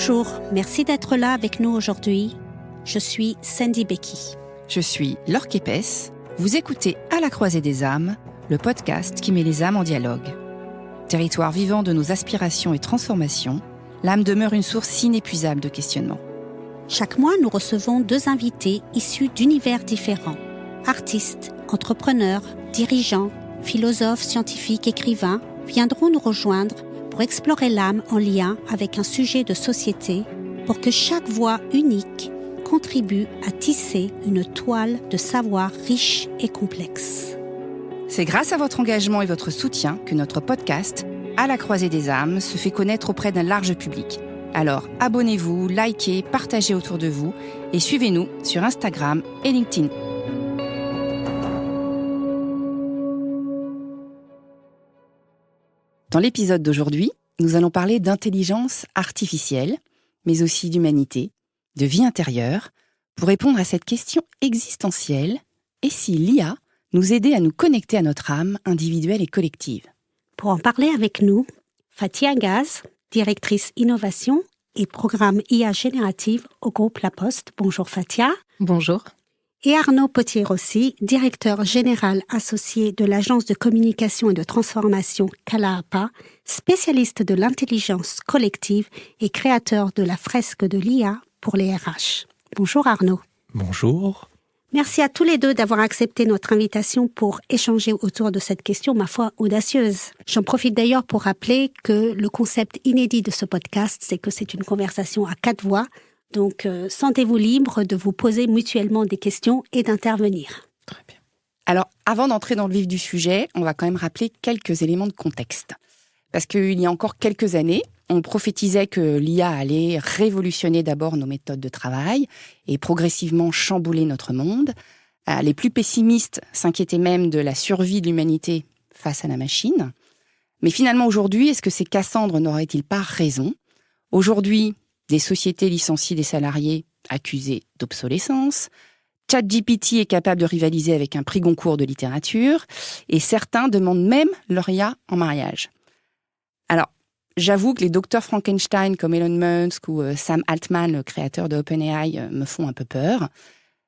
Bonjour, merci d'être là avec nous aujourd'hui. Je suis Sandy Becky. Je suis Laure Képès. Vous écoutez À la croisée des âmes, le podcast qui met les âmes en dialogue. Territoire vivant de nos aspirations et transformations, l'âme demeure une source inépuisable de questionnement. Chaque mois, nous recevons 2 invités issus d'univers différents. Artistes, entrepreneurs, dirigeants, philosophes, scientifiques, écrivains viendront nous rejoindre pour explorer l'âme en lien avec un sujet de société pour que chaque voix unique contribue à tisser une toile de savoir riche et complexe. C'est grâce à votre engagement et votre soutien que notre podcast, À la croisée des âmes, se fait connaître auprès d'un large public. Alors abonnez-vous, likez, partagez autour de vous et suivez-nous sur Instagram et LinkedIn. Dans l'épisode d'aujourd'hui, nous allons parler d'intelligence artificielle, mais aussi d'humanité, de vie intérieure, pour répondre à cette question existentielle, et si l'IA nous aidait à nous connecter à notre âme individuelle et collective. Pour en parler avec nous, Fathia Gaz, directrice innovation et programme IA générative au groupe La Poste. Bonjour Fathia. Bonjour. Et Arnaud Potier-Rossi, directeur général associé de l'agence de communication et de transformation Kalaapa, spécialiste de l'intelligence collective et créateur de la fresque de l'IA pour les RH. Bonjour Arnaud. Bonjour. Merci à tous les deux d'avoir accepté notre invitation pour échanger autour de cette question, ma foi, audacieuse. J'en profite d'ailleurs pour rappeler que le concept inédit de ce podcast, c'est que c'est une conversation à 4 voix. Donc, sentez-vous libre de vous poser mutuellement des questions et d'intervenir. Très bien. Alors, avant d'entrer dans le vif du sujet, on va quand même rappeler quelques éléments de contexte. Parce qu'il y a encore quelques années, on prophétisait que l'IA allait révolutionner d'abord nos méthodes de travail et progressivement chambouler notre monde. Les plus pessimistes s'inquiétaient même de la survie de l'humanité face à la machine. Mais finalement, aujourd'hui, est-ce que ces Cassandres n'auraient-ils pas raison ? Aujourd'hui, des sociétés licencient des salariés accusés d'obsolescence. ChatGPT est capable de rivaliser avec un prix Goncourt de littérature. Et certains demandent même leur IA en mariage. Alors, j'avoue que les docteurs Frankenstein comme Elon Musk ou Sam Altman, le créateur de OpenAI, me font un peu peur.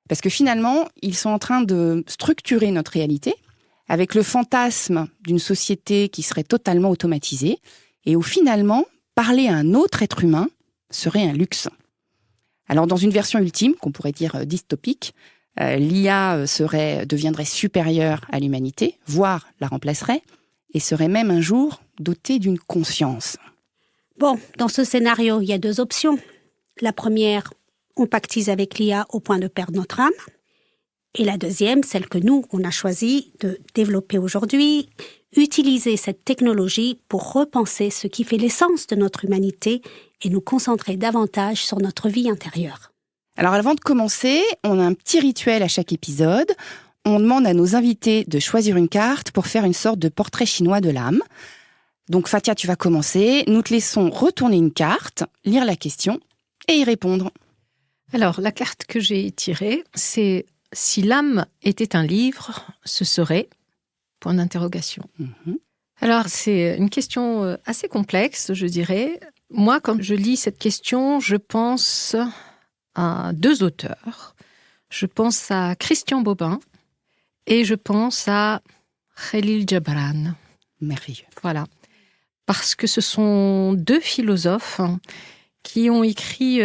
Parce que finalement, ils sont en train de structurer notre réalité avec le fantasme d'une société qui serait totalement automatisée et où finalement, parler à un autre être humain serait un luxe. Alors, dans une version ultime, qu'on pourrait dire dystopique, l'IA deviendrait supérieure à l'humanité, voire la remplacerait, et serait même un jour dotée d'une conscience. Bon, dans ce scénario, il y a 2 options. La première, on pactise avec l'IA au point de perdre notre âme. Et la deuxième, celle que nous, on a choisi de développer aujourd'hui, utiliser cette technologie pour repenser ce qui fait l'essence de notre humanité et nous concentrer davantage sur notre vie intérieure. Alors avant de commencer, on a un petit rituel à chaque épisode. On demande à nos invités de choisir une carte pour faire une sorte de portrait chinois de l'âme. Donc Fathia, tu vas commencer. Nous te laissons retourner une carte, lire la question et y répondre. Alors, la carte que j'ai tirée, c'est « Si l'âme était un livre, ce serait… » point d'interrogation. Alors, c'est une question assez complexe, je dirais. Moi, quand je lis cette question, je pense à 2 auteurs. Je pense à Christian Bobin et je pense à Khalil Gibran. Merveilleux. Voilà. Parce que ce sont 2 philosophes qui ont écrit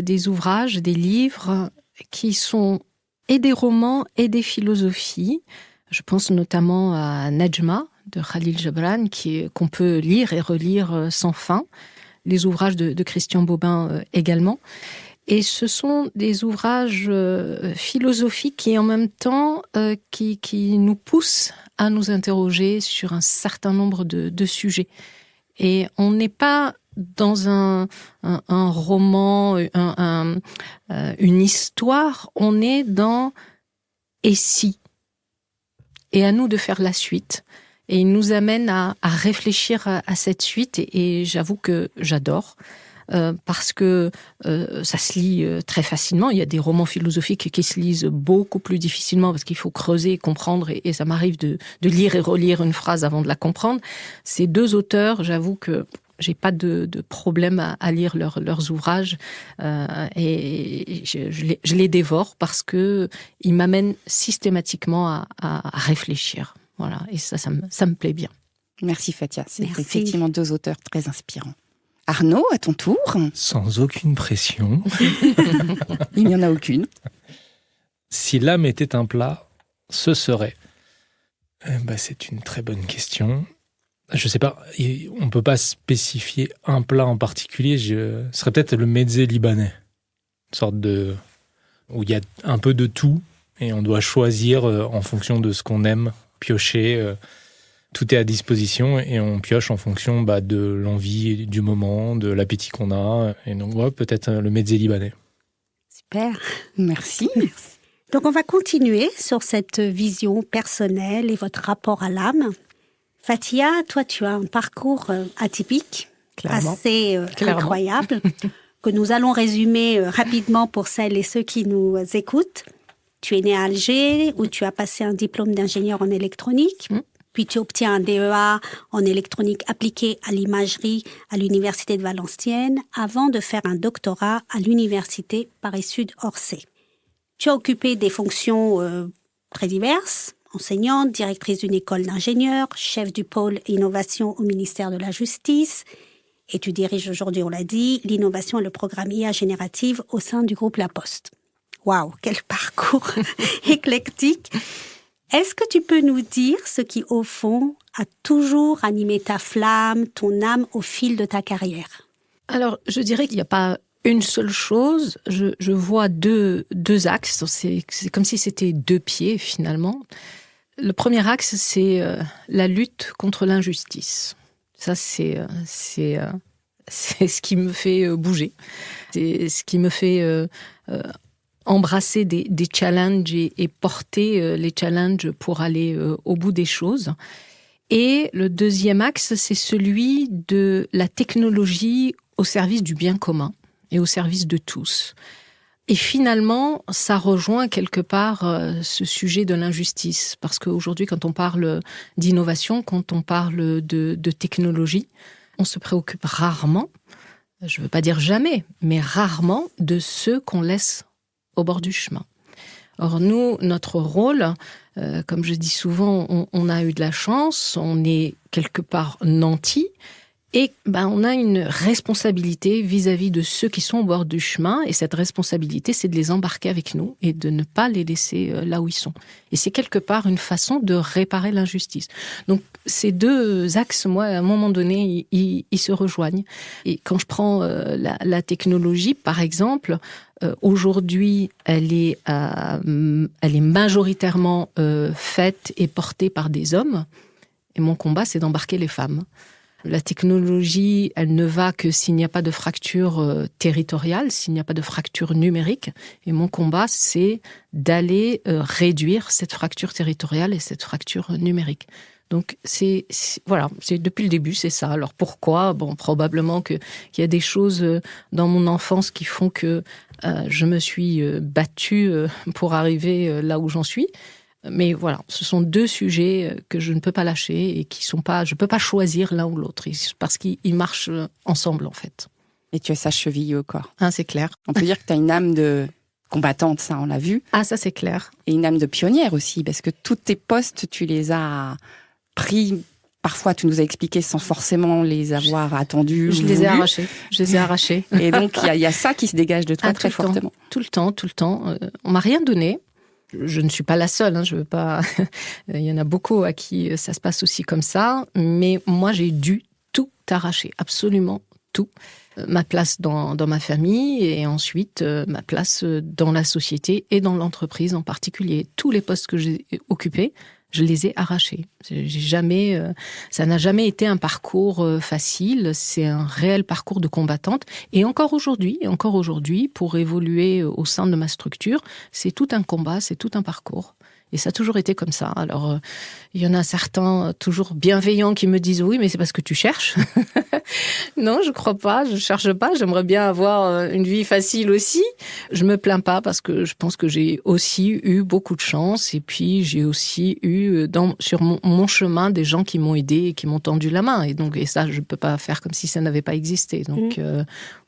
des ouvrages, des livres qui sont et des romans et des philosophies. Je pense notamment à Najma de Khalil Gibran, qu'on peut lire et relire sans fin. Les ouvrages de Christian Bobin également. Et ce sont des ouvrages philosophiques et en même temps qui nous poussent à nous interroger sur un certain nombre de sujets. Et on n'est pas dans un roman, une histoire, on est dans « et si ?» Et à nous de faire la suite. Et il nous amène à réfléchir à cette suite. Et j'avoue que j'adore. Parce que ça se lit très facilement. Il y a des romans philosophiques qui se lisent beaucoup plus difficilement parce qu'il faut creuser, comprendre, et ça m'arrive de lire et relire une phrase avant de la comprendre. Ces 2 auteurs, j'avoue que j'ai pas de problème à lire leurs ouvrages et je les dévore parce que ils m'amènent systématiquement à réfléchir. Voilà, et ça me plaît bien. Merci Fatia, c'est Merci. effectivement 2 auteurs très inspirants. Arnaud, à ton tour. Sans aucune pression. Il n'y en a aucune. Si l'âme était un plat, ce serait... c'est une très bonne question. Je ne sais pas, on ne peut pas spécifier un plat en particulier. Ce serait peut-être le mezze libanais. Une sorte où il y a un peu de tout et on doit choisir en fonction de ce qu'on aime, piocher. Tout est à disposition et on pioche en fonction de l'envie du moment, de l'appétit qu'on a. Et donc, peut-être le mezze libanais. Super. Merci. Donc, on va continuer sur cette vision personnelle et votre rapport à l'âme. Fatia, toi, tu as un parcours atypique, Clairement. assez incroyable, que nous allons résumer rapidement pour celles et ceux qui nous écoutent. Tu es né à Alger, où tu as passé un diplôme d'ingénieur en électronique. Puis tu obtiens un DEA en électronique appliquée à l'imagerie à l'Université de Valenciennes, avant de faire un doctorat à l'Université Paris-Sud-Orsay. Tu as occupé des fonctions très diverses, enseignante, directrice d'une école d'ingénieurs, chef du pôle innovation au ministère de la Justice, et tu diriges aujourd'hui, on l'a dit, l'innovation et le programme IA générative au sein du groupe La Poste. Waouh, quel parcours éclectique! Est-ce que tu peux nous dire ce qui, au fond, a toujours animé ta flamme, ton âme au fil de ta carrière? Alors, je dirais qu'il n'y a pas une seule chose. Je vois deux axes. C'est comme si c'était 2 pieds, finalement. Le premier axe, c'est la lutte contre l'injustice. Ça, c'est ce qui me fait bouger. C'est ce qui me fait embrasser des challenges et porter les challenges pour aller au bout des choses. Et le deuxième axe, c'est celui de la technologie au service du bien commun et au service de tous. Et finalement, ça rejoint quelque part ce sujet de l'injustice. Parce qu'aujourd'hui, quand on parle d'innovation, quand on parle de technologie, on se préoccupe rarement, je ne veux pas dire jamais, mais rarement de ceux qu'on laisse au bord du chemin. Or, nous, notre rôle, comme je dis souvent, on a eu de la chance, on est quelque part nantis, et on a une responsabilité vis-à-vis de ceux qui sont au bord du chemin, et cette responsabilité, c'est de les embarquer avec nous et de ne pas les laisser là où ils sont. Et c'est quelque part une façon de réparer l'injustice. Donc, ces 2 axes, moi, à un moment donné, ils se rejoignent. Et quand je prends la technologie, par exemple, aujourd'hui, elle est majoritairement faite et portée par des hommes. Et mon combat, c'est d'embarquer les femmes. La technologie, elle ne va que s'il n'y a pas de fracture territoriale, s'il n'y a pas de fracture numérique. Et mon combat, c'est d'aller réduire cette fracture territoriale et cette fracture numérique. Donc, c'est depuis le début, c'est ça. Alors, pourquoi ? Bon, probablement qu'il y a des choses dans mon enfance qui font que je me suis battue pour arriver là où j'en suis. Mais voilà, ce sont 2 sujets que je ne peux pas lâcher et qui sont pas, je peux pas choisir l'un ou l'autre parce qu'ils marchent ensemble en fait. Et tu as ça chevillé au corps. C'est clair. On peut dire que tu as une âme de combattante, ça on l'a vu. Ça c'est clair. Et une âme de pionnière aussi, parce que tous tes postes, tu les as pris. Parfois, tu nous as expliqué sans forcément les avoir attendus. Je les ai arrachés. Et donc, il y a ça qui se dégage de toi très fortement. Tout le temps. On m'a rien donné. Je ne suis pas la seule, je veux pas. Il y en a beaucoup à qui ça se passe aussi comme ça, mais moi j'ai dû tout arracher, absolument tout. Ma place dans ma famille et ensuite ma place dans la société et dans l'entreprise en particulier. Tous les postes que j'ai occupés, je les ai arrachés. Ça n'a jamais été un parcours facile. C'est un réel parcours de combattante. Et encore aujourd'hui, pour évoluer au sein de ma structure, c'est tout un combat, c'est tout un parcours. Et ça a toujours été comme ça. Alors, il y en a certains toujours bienveillants qui me disent « Oui, mais c'est parce que tu cherches. » Non, je crois pas, je cherche pas. J'aimerais bien avoir une vie facile aussi. Je me plains pas parce que je pense que j'ai aussi eu beaucoup de chance. Et puis, j'ai aussi eu sur mon chemin des gens qui m'ont aidé et qui m'ont tendu la main. Et ça, je peux pas faire comme si ça n'avait pas existé. Donc,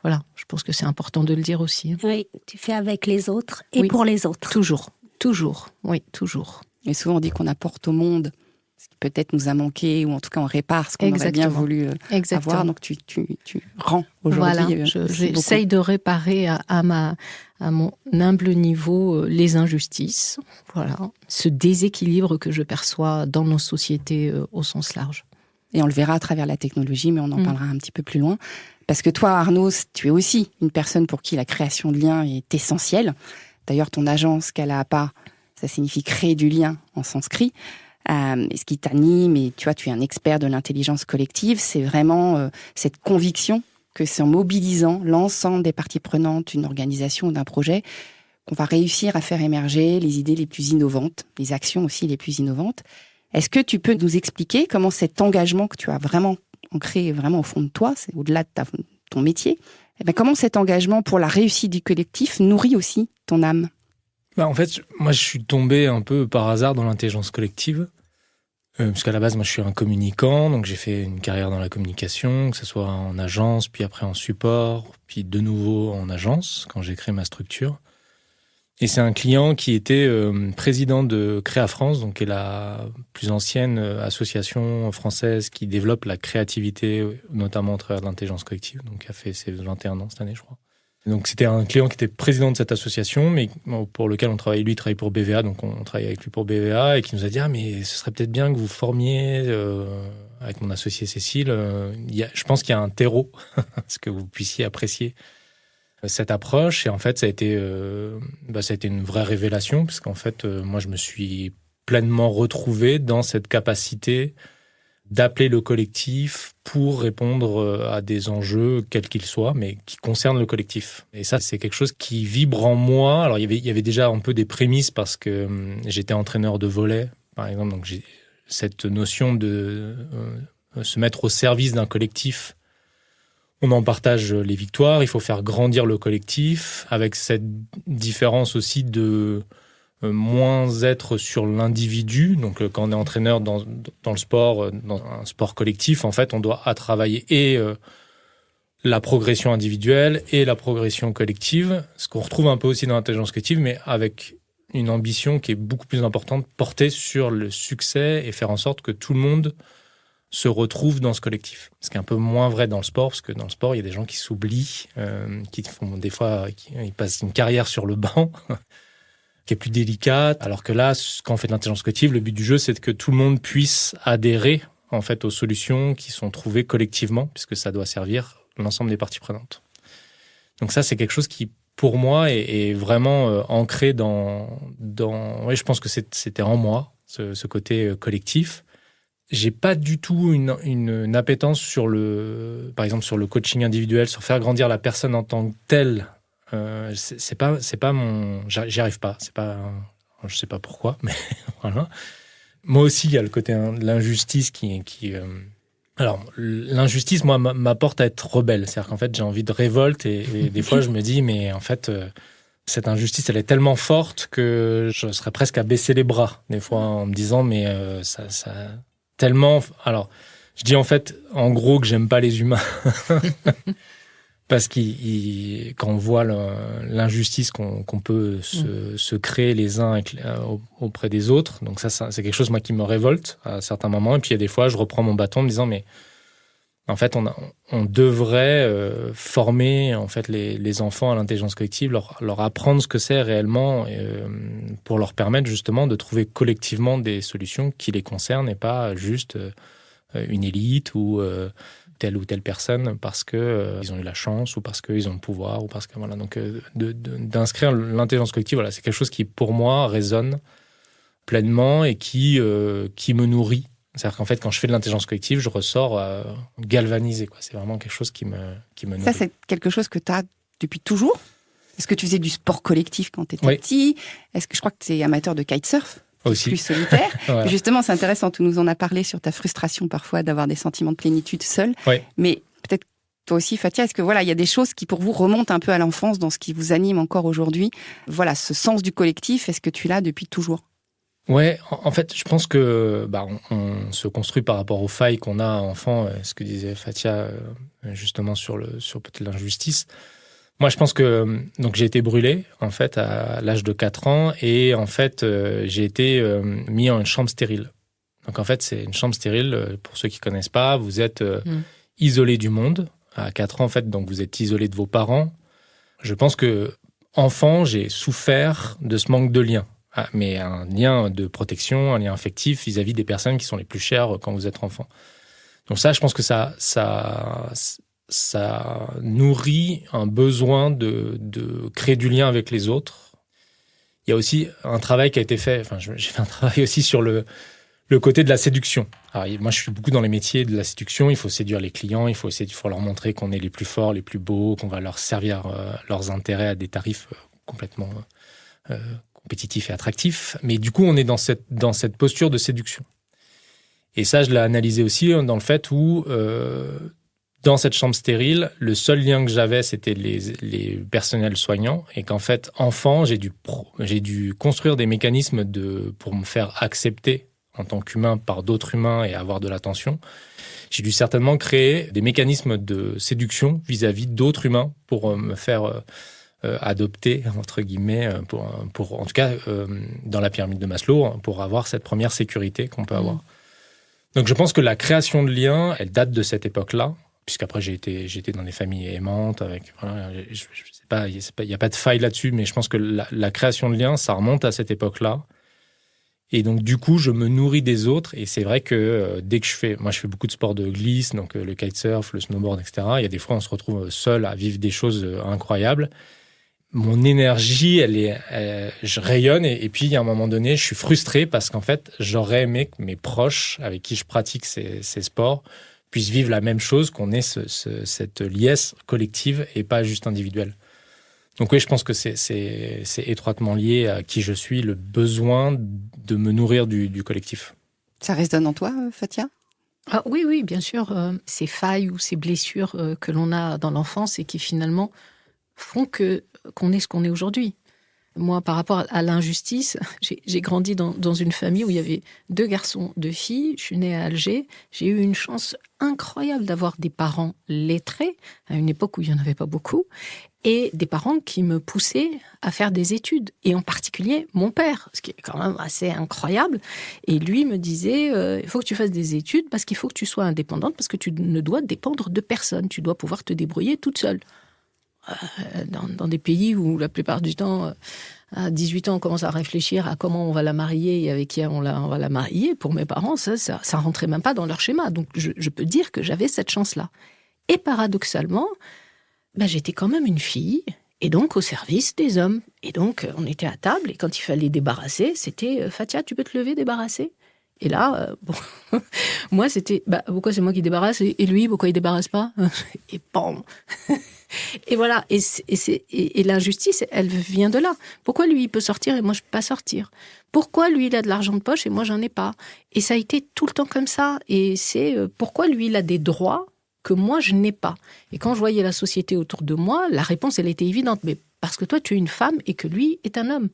voilà, je pense que c'est important de le dire aussi. Oui, tu fais avec les autres et pour les autres. Toujours, oui, toujours. Et souvent, on dit qu'on apporte au monde ce qui peut-être nous a manqué, ou en tout cas, on répare ce qu'on aurait bien voulu avoir. Donc, tu rends aujourd'hui. Voilà, j'essaye de réparer à mon humble niveau les injustices. Voilà, ce déséquilibre que je perçois dans nos sociétés au sens large. Et on le verra à travers la technologie, mais on en parlera un petit peu plus loin. Parce que toi, Arnaud, tu es aussi une personne pour qui la création de liens est essentielle. D'ailleurs, ton agence, Kalaapa, ça signifie créer du lien en sanskrit. Et ce qui t'anime, et tu es un expert de l'intelligence collective, c'est vraiment cette conviction que c'est en mobilisant l'ensemble des parties prenantes d'une organisation ou d'un projet qu'on va réussir à faire émerger les idées les plus innovantes, les actions aussi les plus innovantes. Est-ce que tu peux nous expliquer comment cet engagement que tu as vraiment ancré vraiment au fond de toi, c'est au-delà de ton métier, comment cet engagement pour la réussite du collectif nourrit aussi ton âme ? En fait, moi, je suis tombé un peu par hasard dans l'intelligence collective. Parce qu'à la base, moi, je suis un communicant, donc j'ai fait une carrière dans la communication, que ce soit en agence, puis après en support, puis de nouveau en agence, quand j'ai créé ma structure. Et c'est un client qui était président de Créa France, donc qui est la plus ancienne association française qui développe la créativité, notamment à travers l'intelligence collective, donc qui a fait ses 21 ans cette année, je crois. Donc c'était un client qui était président de cette association, mais pour lequel on travaille. Lui, il travaille pour BVA, donc on travaille avec lui pour BVA, et qui nous a dit « Ah, mais ce serait peut-être bien que vous formiez, avec mon associé Cécile, je pense qu'il y a un terreau, ce que vous puissiez apprécier cette approche. » Et en fait, ça a été une vraie révélation, parce qu'en fait, moi, je me suis pleinement retrouvé dans cette capacité d'appeler le collectif pour répondre à des enjeux, quels qu'ils soient, mais qui concernent le collectif. Et ça, c'est quelque chose qui vibre en moi. Alors, il y avait déjà un peu des prémices parce que j'étais entraîneur de volley, par exemple. Donc, j'ai cette notion de se mettre au service d'un collectif. On en partage les victoires, il faut faire grandir le collectif, avec cette différence aussi de moins être sur l'individu. Donc, quand on est entraîneur dans le sport, dans un sport collectif, en fait, on doit travailler et la progression individuelle et la progression collective, ce qu'on retrouve un peu aussi dans l'intelligence collective, mais avec une ambition qui est beaucoup plus importante, portée sur le succès et faire en sorte que tout le monde se retrouve dans ce collectif. Ce qui est un peu moins vrai dans le sport, parce que dans le sport, il y a des gens qui s'oublient, qui font des fois, ils passent une carrière sur le banc, qui est plus délicate. Alors que là, quand on fait de l'intelligence collective, le but du jeu, c'est que tout le monde puisse adhérer en fait aux solutions qui sont trouvées collectivement, puisque ça doit servir l'ensemble des parties prenantes. Donc ça, c'est quelque chose qui, pour moi, est vraiment ancré dans. Oui, je pense que c'était en moi, ce côté collectif. J'ai pas du tout une appétence par exemple, sur le coaching individuel, sur faire grandir la personne en tant que telle. C'est pas mon. J'y arrive pas. Je sais pas pourquoi, mais voilà. Moi aussi, il y a le côté de l'injustice qui. Alors, l'injustice, moi, m'apporte à être rebelle. C'est-à-dire qu'en fait, j'ai envie de révolte et des fois, je me dis, mais en fait, cette injustice, elle est tellement forte que je serais presque à baisser les bras, des fois, en me disant, mais ça tellement. Alors, je dis en fait, en gros, que j'aime pas les humains. Parce que quand on voit l'injustice qu'on peut se créer les uns auprès des autres, donc ça, c'est quelque chose, moi, qui me révolte à certains moments. Et puis, il y a des fois, je reprends mon bâton en me disant, mais en fait, on devrait former en fait, les enfants à l'intelligence collective, leur apprendre ce que c'est réellement pour leur permettre justement de trouver collectivement des solutions qui les concernent et pas juste une élite ou telle ou telle personne parce qu'ils ont eu la chance ou parce qu'ils ont le pouvoir ou parce que voilà. Donc d'inscrire l'intelligence collective, voilà, c'est quelque chose qui pour moi résonne pleinement et qui me nourrit. C'est-à-dire qu'en fait, quand je fais de l'intelligence collective, je ressors galvanisé, quoi. C'est vraiment quelque chose qui me nourrit. Ça, c'est quelque chose que tu as depuis toujours ? Est-ce que tu faisais du sport collectif quand tu étais petit ? Est-ce que je crois que tu es amateur de kitesurf ? Aussi. plus solitaire. Voilà. Justement, c'est intéressant, tu nous en as parlé sur ta frustration parfois d'avoir des sentiments de plénitude seul. Ouais. Mais peut-être toi aussi, Fatia, est-ce que il y a des choses qui pour vous remontent un peu à l'enfance dans ce qui vous anime encore aujourd'hui? Voilà, ce sens du collectif, est-ce que tu l'as depuis toujours? Ouais, en fait, je pense que on se construit par rapport aux failles qu'on a enfant, ce que disait Fatia justement sur peut-être l'injustice. Moi, je pense que donc j'ai été brûlé en fait à l'âge de 4 ans et en fait j'ai été mis en une chambre stérile. Donc en fait, c'est une chambre stérile pour ceux qui connaissent pas, vous êtes isolé du monde à 4 ans en fait, donc vous êtes isolé de vos parents. Je pense que enfant, j'ai souffert de ce manque de lien. Mais un lien de protection, un lien affectif vis-à-vis des personnes qui sont les plus chères quand vous êtes enfant. Donc ça, je pense que ça nourrit un besoin de créer du lien avec les autres. Il y a aussi un travail qui a été fait, j'ai fait un travail aussi sur le côté de la séduction. Alors, moi, je suis beaucoup dans les métiers de la séduction. Il faut séduire les clients, il faut leur montrer qu'on est les plus forts, les plus beaux, qu'on va leur servir leurs intérêts à des tarifs complètement compétitif et attractif, mais du coup, on est dans cette posture de séduction. Et ça, je l'ai analysé aussi dans le fait où, dans cette chambre stérile, le seul lien que j'avais, c'était les personnels soignants, et qu'en fait, enfant, j'ai dû construire des mécanismes pour me faire accepter en tant qu'humain par d'autres humains et avoir de l'attention. J'ai dû certainement créer des mécanismes de séduction vis-à-vis d'autres humains pour me faire adopter, entre guillemets, pour en tout cas, dans la pyramide de Maslow, pour avoir cette première sécurité qu'on peut avoir. Donc, je pense que la création de liens, elle date de cette époque-là, puisqu'après, j'ai été dans des familles aimantes, avec, voilà, je sais pas, il n'y a pas de faille là-dessus, mais je pense que la création de liens, ça remonte à cette époque-là. Et donc, du coup, je me nourris des autres. Et c'est vrai que dès que je fais beaucoup de sports de glisse, donc le kitesurf, le snowboard, etc. Il y a des fois, on se retrouve seul à vivre des choses incroyables. Mon énergie, je rayonne et puis il y a un moment donné, je suis frustré parce qu'en fait, j'aurais aimé que mes proches avec qui je pratique ces sports puissent vivre la même chose, qu'on ait cette liesse collective et pas juste individuelle. Donc oui, je pense que c'est étroitement lié à qui je suis, le besoin de me nourrir du collectif. Ça résonne en toi, Fatia ? Oui, bien sûr. Ces failles ou ces blessures que l'on a dans l'enfance et qui finalement font qu'on est ce qu'on est aujourd'hui. Moi, par rapport à l'injustice, j'ai grandi dans une famille où il y avait 2 garçons, 2 filles. Je suis née à Alger. J'ai eu une chance incroyable d'avoir des parents lettrés, à une époque où il n'y en avait pas beaucoup, et des parents qui me poussaient à faire des études. Et en particulier, mon père, ce qui est quand même assez incroyable. Et lui me disait, il faut que tu fasses des études parce qu'il faut que tu sois indépendante, parce que tu ne dois dépendre de personne. Tu dois pouvoir te débrouiller toute seule. Dans des pays où la plupart du temps, à 18 ans, on commence à réfléchir à comment on va la marier et avec qui on va la marier. Pour mes parents, ça rentrait même pas dans leur schéma. Donc, je peux dire que j'avais cette chance-là. Et paradoxalement, j'étais quand même une fille, et donc au service des hommes. Et donc, on était à table, et quand il fallait débarrasser, c'était « Fatia, tu peux te lever, débarrasser ?» Et là, moi, c'était pourquoi c'est moi qui débarrasse et lui, pourquoi il débarrasse pas? Et bam. Et voilà. Et l'injustice, elle vient de là. Pourquoi lui, il peut sortir et moi, je peux pas sortir? Pourquoi lui, il a de l'argent de poche et moi, j'en ai pas? Et ça a été tout le temps comme ça. Et c'est pourquoi lui, il a des droits que moi, je n'ai pas. Et quand je voyais la société autour de moi, la réponse, elle était évidente. Mais parce que toi, tu es une femme et que lui est un homme.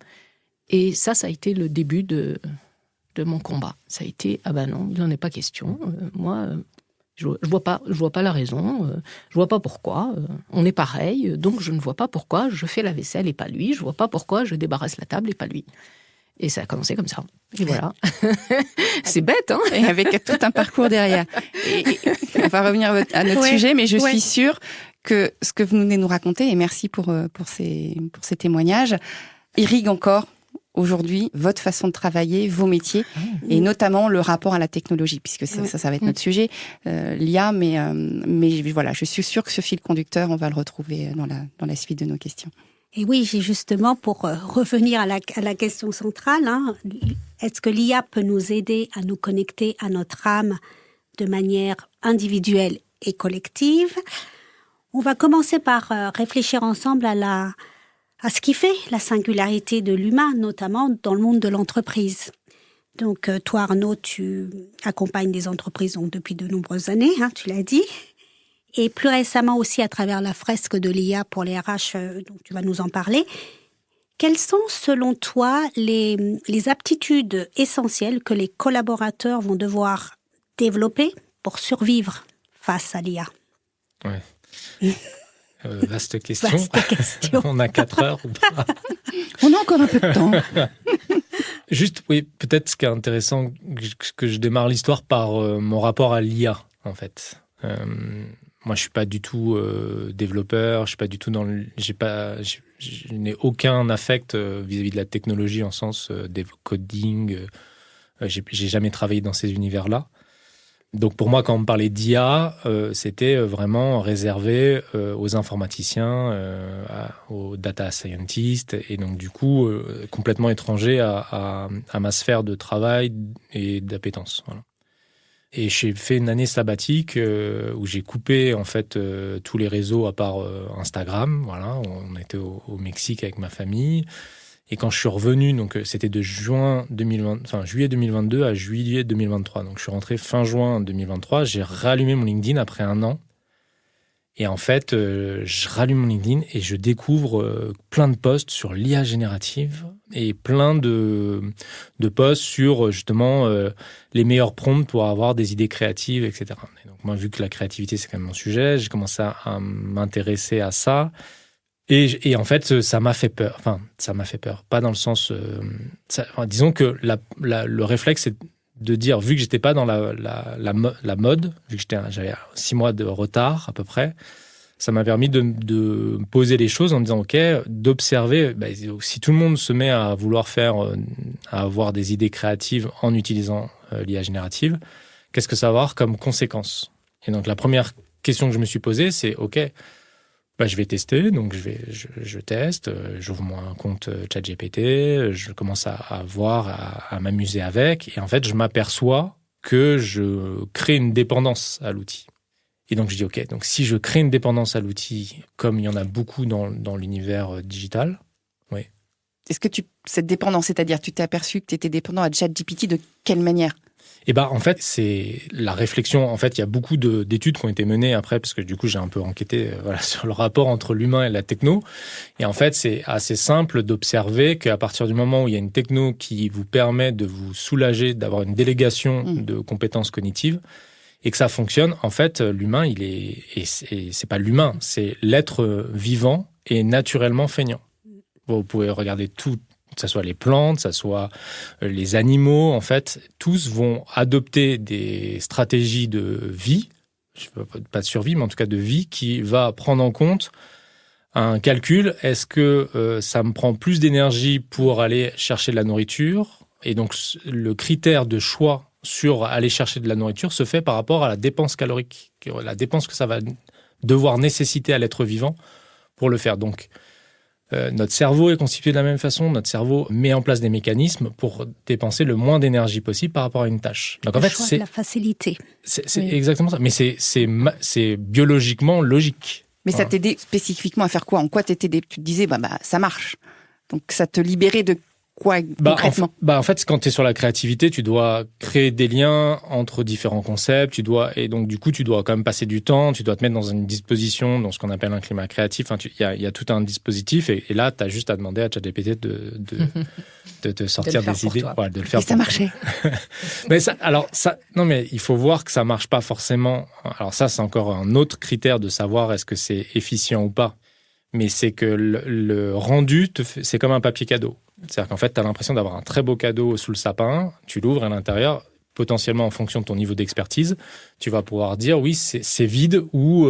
Et ça a été le début de mon combat. Ça a été, non, il n'en est pas question. Moi, je vois pas la raison. Je vois pas pourquoi. On est pareil, donc je ne vois pas pourquoi je fais la vaisselle et pas lui. Je vois pas pourquoi je débarrasse la table et pas lui. Et ça a commencé comme ça. Et voilà. C'est bête, hein? Et avec tout un parcours derrière. Et on va revenir à notre sujet, mais je suis sûre que ce que vous venez nous raconter, et merci pour ces témoignages, irrigue encore aujourd'hui votre façon de travailler, vos métiers, et notamment le rapport à la technologie, puisque ça va être notre sujet, l'IA, mais voilà, je suis sûre que ce fil conducteur, on va le retrouver dans la suite de nos questions. Et oui, j'ai justement, pour revenir à la question centrale, est-ce que l'IA peut nous aider à nous connecter à notre âme de manière individuelle et collective? On va commencer par réfléchir ensemble à ce qui fait la singularité de l'humain, notamment dans le monde de l'entreprise. Donc, toi, Arnaud, tu accompagnes des entreprises donc, depuis de nombreuses années, tu l'as dit. Et plus récemment aussi à travers la fresque de l'IA pour les RH, donc tu vas nous en parler. Quelles sont, selon toi, les aptitudes essentielles que les collaborateurs vont devoir développer pour survivre face à l'IA ? Ouais. Vaste question. Vaste question. On a 4 heures ou pas ? On a encore un peu de temps. Juste, oui, peut-être ce qui est intéressant, que je démarre l'histoire par mon rapport à l'IA, en fait. Moi, je suis pas du tout développeur, je suis pas du tout je n'ai aucun affect vis-à-vis de la technologie en sens coding. J'ai jamais travaillé dans ces univers-là. Donc pour moi, quand on me parlait d'IA, c'était vraiment réservé aux informaticiens, aux data scientists, et donc du coup complètement étranger à ma sphère de travail et d'appétence. Voilà. Et j'ai fait une année sabbatique où j'ai coupé en fait tous les réseaux à part Instagram. Voilà, on était au Mexique avec ma famille. Et quand je suis revenu, donc c'était de juillet 2022 à juillet 2023. Donc je suis rentré fin juin 2023. J'ai rallumé mon LinkedIn après 1 an. Et en fait, je rallume mon LinkedIn et je découvre plein de posts sur l'IA générative et plein de posts sur justement les meilleurs prompts pour avoir des idées créatives, etc. Et donc moi, vu que la créativité, c'est quand même mon sujet, j'ai commencé à m'intéresser à ça. Et en fait, ça m'a fait peur. Enfin, ça m'a fait peur. Pas dans le sens... disons que le réflexe, c'est de dire, vu que j'étais pas dans la mode, vu que j'avais 6 mois de retard à peu près, ça m'a permis de poser les choses en me disant, OK, d'observer, si tout le monde se met à vouloir à avoir des idées créatives en utilisant l'IA générative, qu'est-ce que ça va avoir comme conséquence ? Et donc, la première question que je me suis posée, c'est, OK, je vais tester, donc je teste, j'ouvre un compte ChatGPT, je commence à voir, à m'amuser avec, et en fait, je m'aperçois que je crée une dépendance à l'outil. Et donc, je dis, OK, donc si je crée une dépendance à l'outil, comme il y en a beaucoup dans l'univers digital, oui. Est-ce que cette dépendance, c'est-à-dire tu t'es aperçu que tu étais dépendant à ChatGPT, de quelle manière ? En fait, c'est la réflexion. En fait, il y a beaucoup d'études qui ont été menées après, parce que du coup, j'ai un peu enquêté sur le rapport entre l'humain et la techno. Et en fait, c'est assez simple d'observer qu'à partir du moment où il y a une techno qui vous permet de vous soulager, d'avoir une délégation de compétences cognitives, et que ça fonctionne, en fait, l'humain, et c'est pas l'humain, c'est l'être vivant et naturellement feignant. Vous pouvez regarder tout, que ce soit les plantes, que ce soit les animaux, en fait, tous vont adopter des stratégies de vie, pas de survie, mais en tout cas de vie, qui va prendre en compte un calcul. Est-ce que ça me prend plus d'énergie pour aller chercher de la nourriture ? Et donc, le critère de choix sur aller chercher de la nourriture se fait par rapport à la dépense calorique, la dépense que ça va devoir nécessiter à l'être vivant pour le faire. Donc, notre cerveau est constitué de la même façon. Notre cerveau met en place des mécanismes pour dépenser le moins d'énergie possible par rapport à une tâche. Donc, en fait, c'est la facilité. C'est exactement ça. Mais c'est biologiquement logique. Mais ça t'aidait spécifiquement à faire quoi ? En quoi tu te disais, ça marche. Donc, ça te libérait de quoi concrètement ? En fait, quand tu es sur la créativité, tu dois créer des liens entre différents concepts. Et donc, du coup, tu dois quand même passer du temps. Tu dois te mettre dans une disposition, dans ce qu'on appelle un climat créatif. Il y a tout un dispositif. Et là, tu as juste à demander à ChatGPT de te sortir des idées. Ouais, de le faire. Et ça marchait. Mais il faut voir que ça marche pas forcément. Alors ça, c'est encore un autre critère de savoir est-ce que c'est efficient ou pas. Mais c'est que le rendu, c'est comme un papier cadeau. C'est-à-dire qu'en fait, tu as l'impression d'avoir un très beau cadeau sous le sapin, tu l'ouvres à l'intérieur, potentiellement en fonction de ton niveau d'expertise, tu vas pouvoir dire oui, c'est vide ou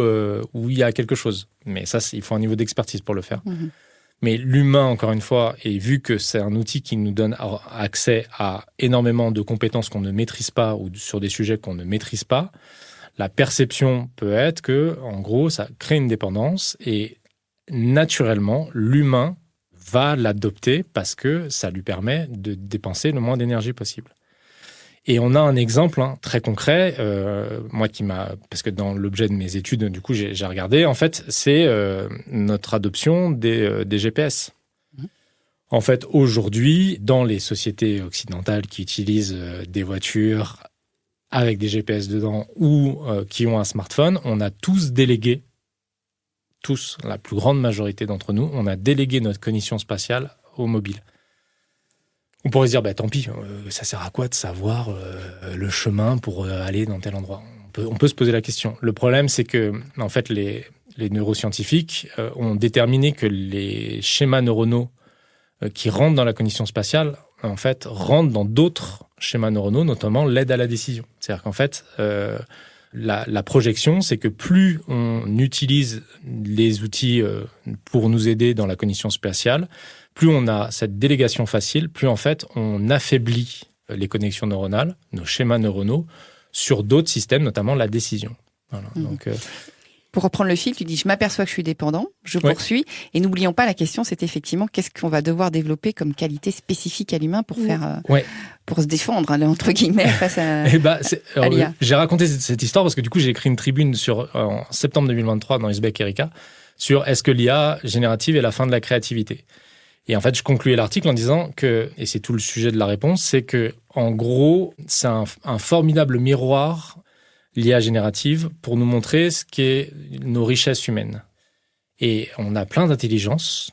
il y a quelque chose. Mais ça, il faut un niveau d'expertise pour le faire. Mmh. Mais l'humain, encore une fois, et vu que c'est un outil qui nous donne accès à énormément de compétences qu'on ne maîtrise pas ou sur des sujets qu'on ne maîtrise pas, la perception peut être que, en gros, ça crée une dépendance et naturellement, l'humain va l'adopter parce que ça lui permet de dépenser le moins d'énergie possible. Et on a un exemple très concret, parce que dans l'objet de mes études, du coup, j'ai regardé, en fait, c'est notre adoption des GPS. En fait, aujourd'hui, dans les sociétés occidentales qui utilisent des voitures avec des GPS dedans ou qui ont un smartphone, on a tous délégué, la plus grande majorité d'entre nous, on a délégué notre cognition spatiale au mobile. On pourrait se dire, tant pis, ça sert à quoi de savoir le chemin pour aller dans tel endroit ? On peut se poser la question. Le problème, c'est que, en fait, les neuroscientifiques ont déterminé que les schémas neuronaux qui rentrent dans la cognition spatiale, en fait, rentrent dans d'autres schémas neuronaux, notamment l'aide à la décision. C'est-à-dire qu'en fait, la projection, c'est que plus on utilise les outils pour nous aider dans la cognition spatiale, plus on a cette délégation facile, plus en fait on affaiblit les connexions neuronales, nos schémas neuronaux, sur d'autres systèmes, notamment la décision. Voilà, donc, pour reprendre le fil, tu dis, je m'aperçois que je suis dépendant, je poursuis, et n'oublions pas, la question, c'est effectivement, qu'est-ce qu'on va devoir développer comme qualité spécifique à l'humain pour faire, pour se défendre, entre guillemets, face à l'IA. J'ai raconté cette histoire parce que du coup, j'ai écrit une tribune en septembre 2023 dans Uzbek Erika sur est-ce que l'IA générative est la fin de la créativité ? Et en fait, je concluais l'article en disant que, et c'est tout le sujet de la réponse, c'est que, en gros, c'est un formidable miroir, l'IA générative, pour nous montrer ce qu'est nos richesses humaines. Et on a plein d'intelligences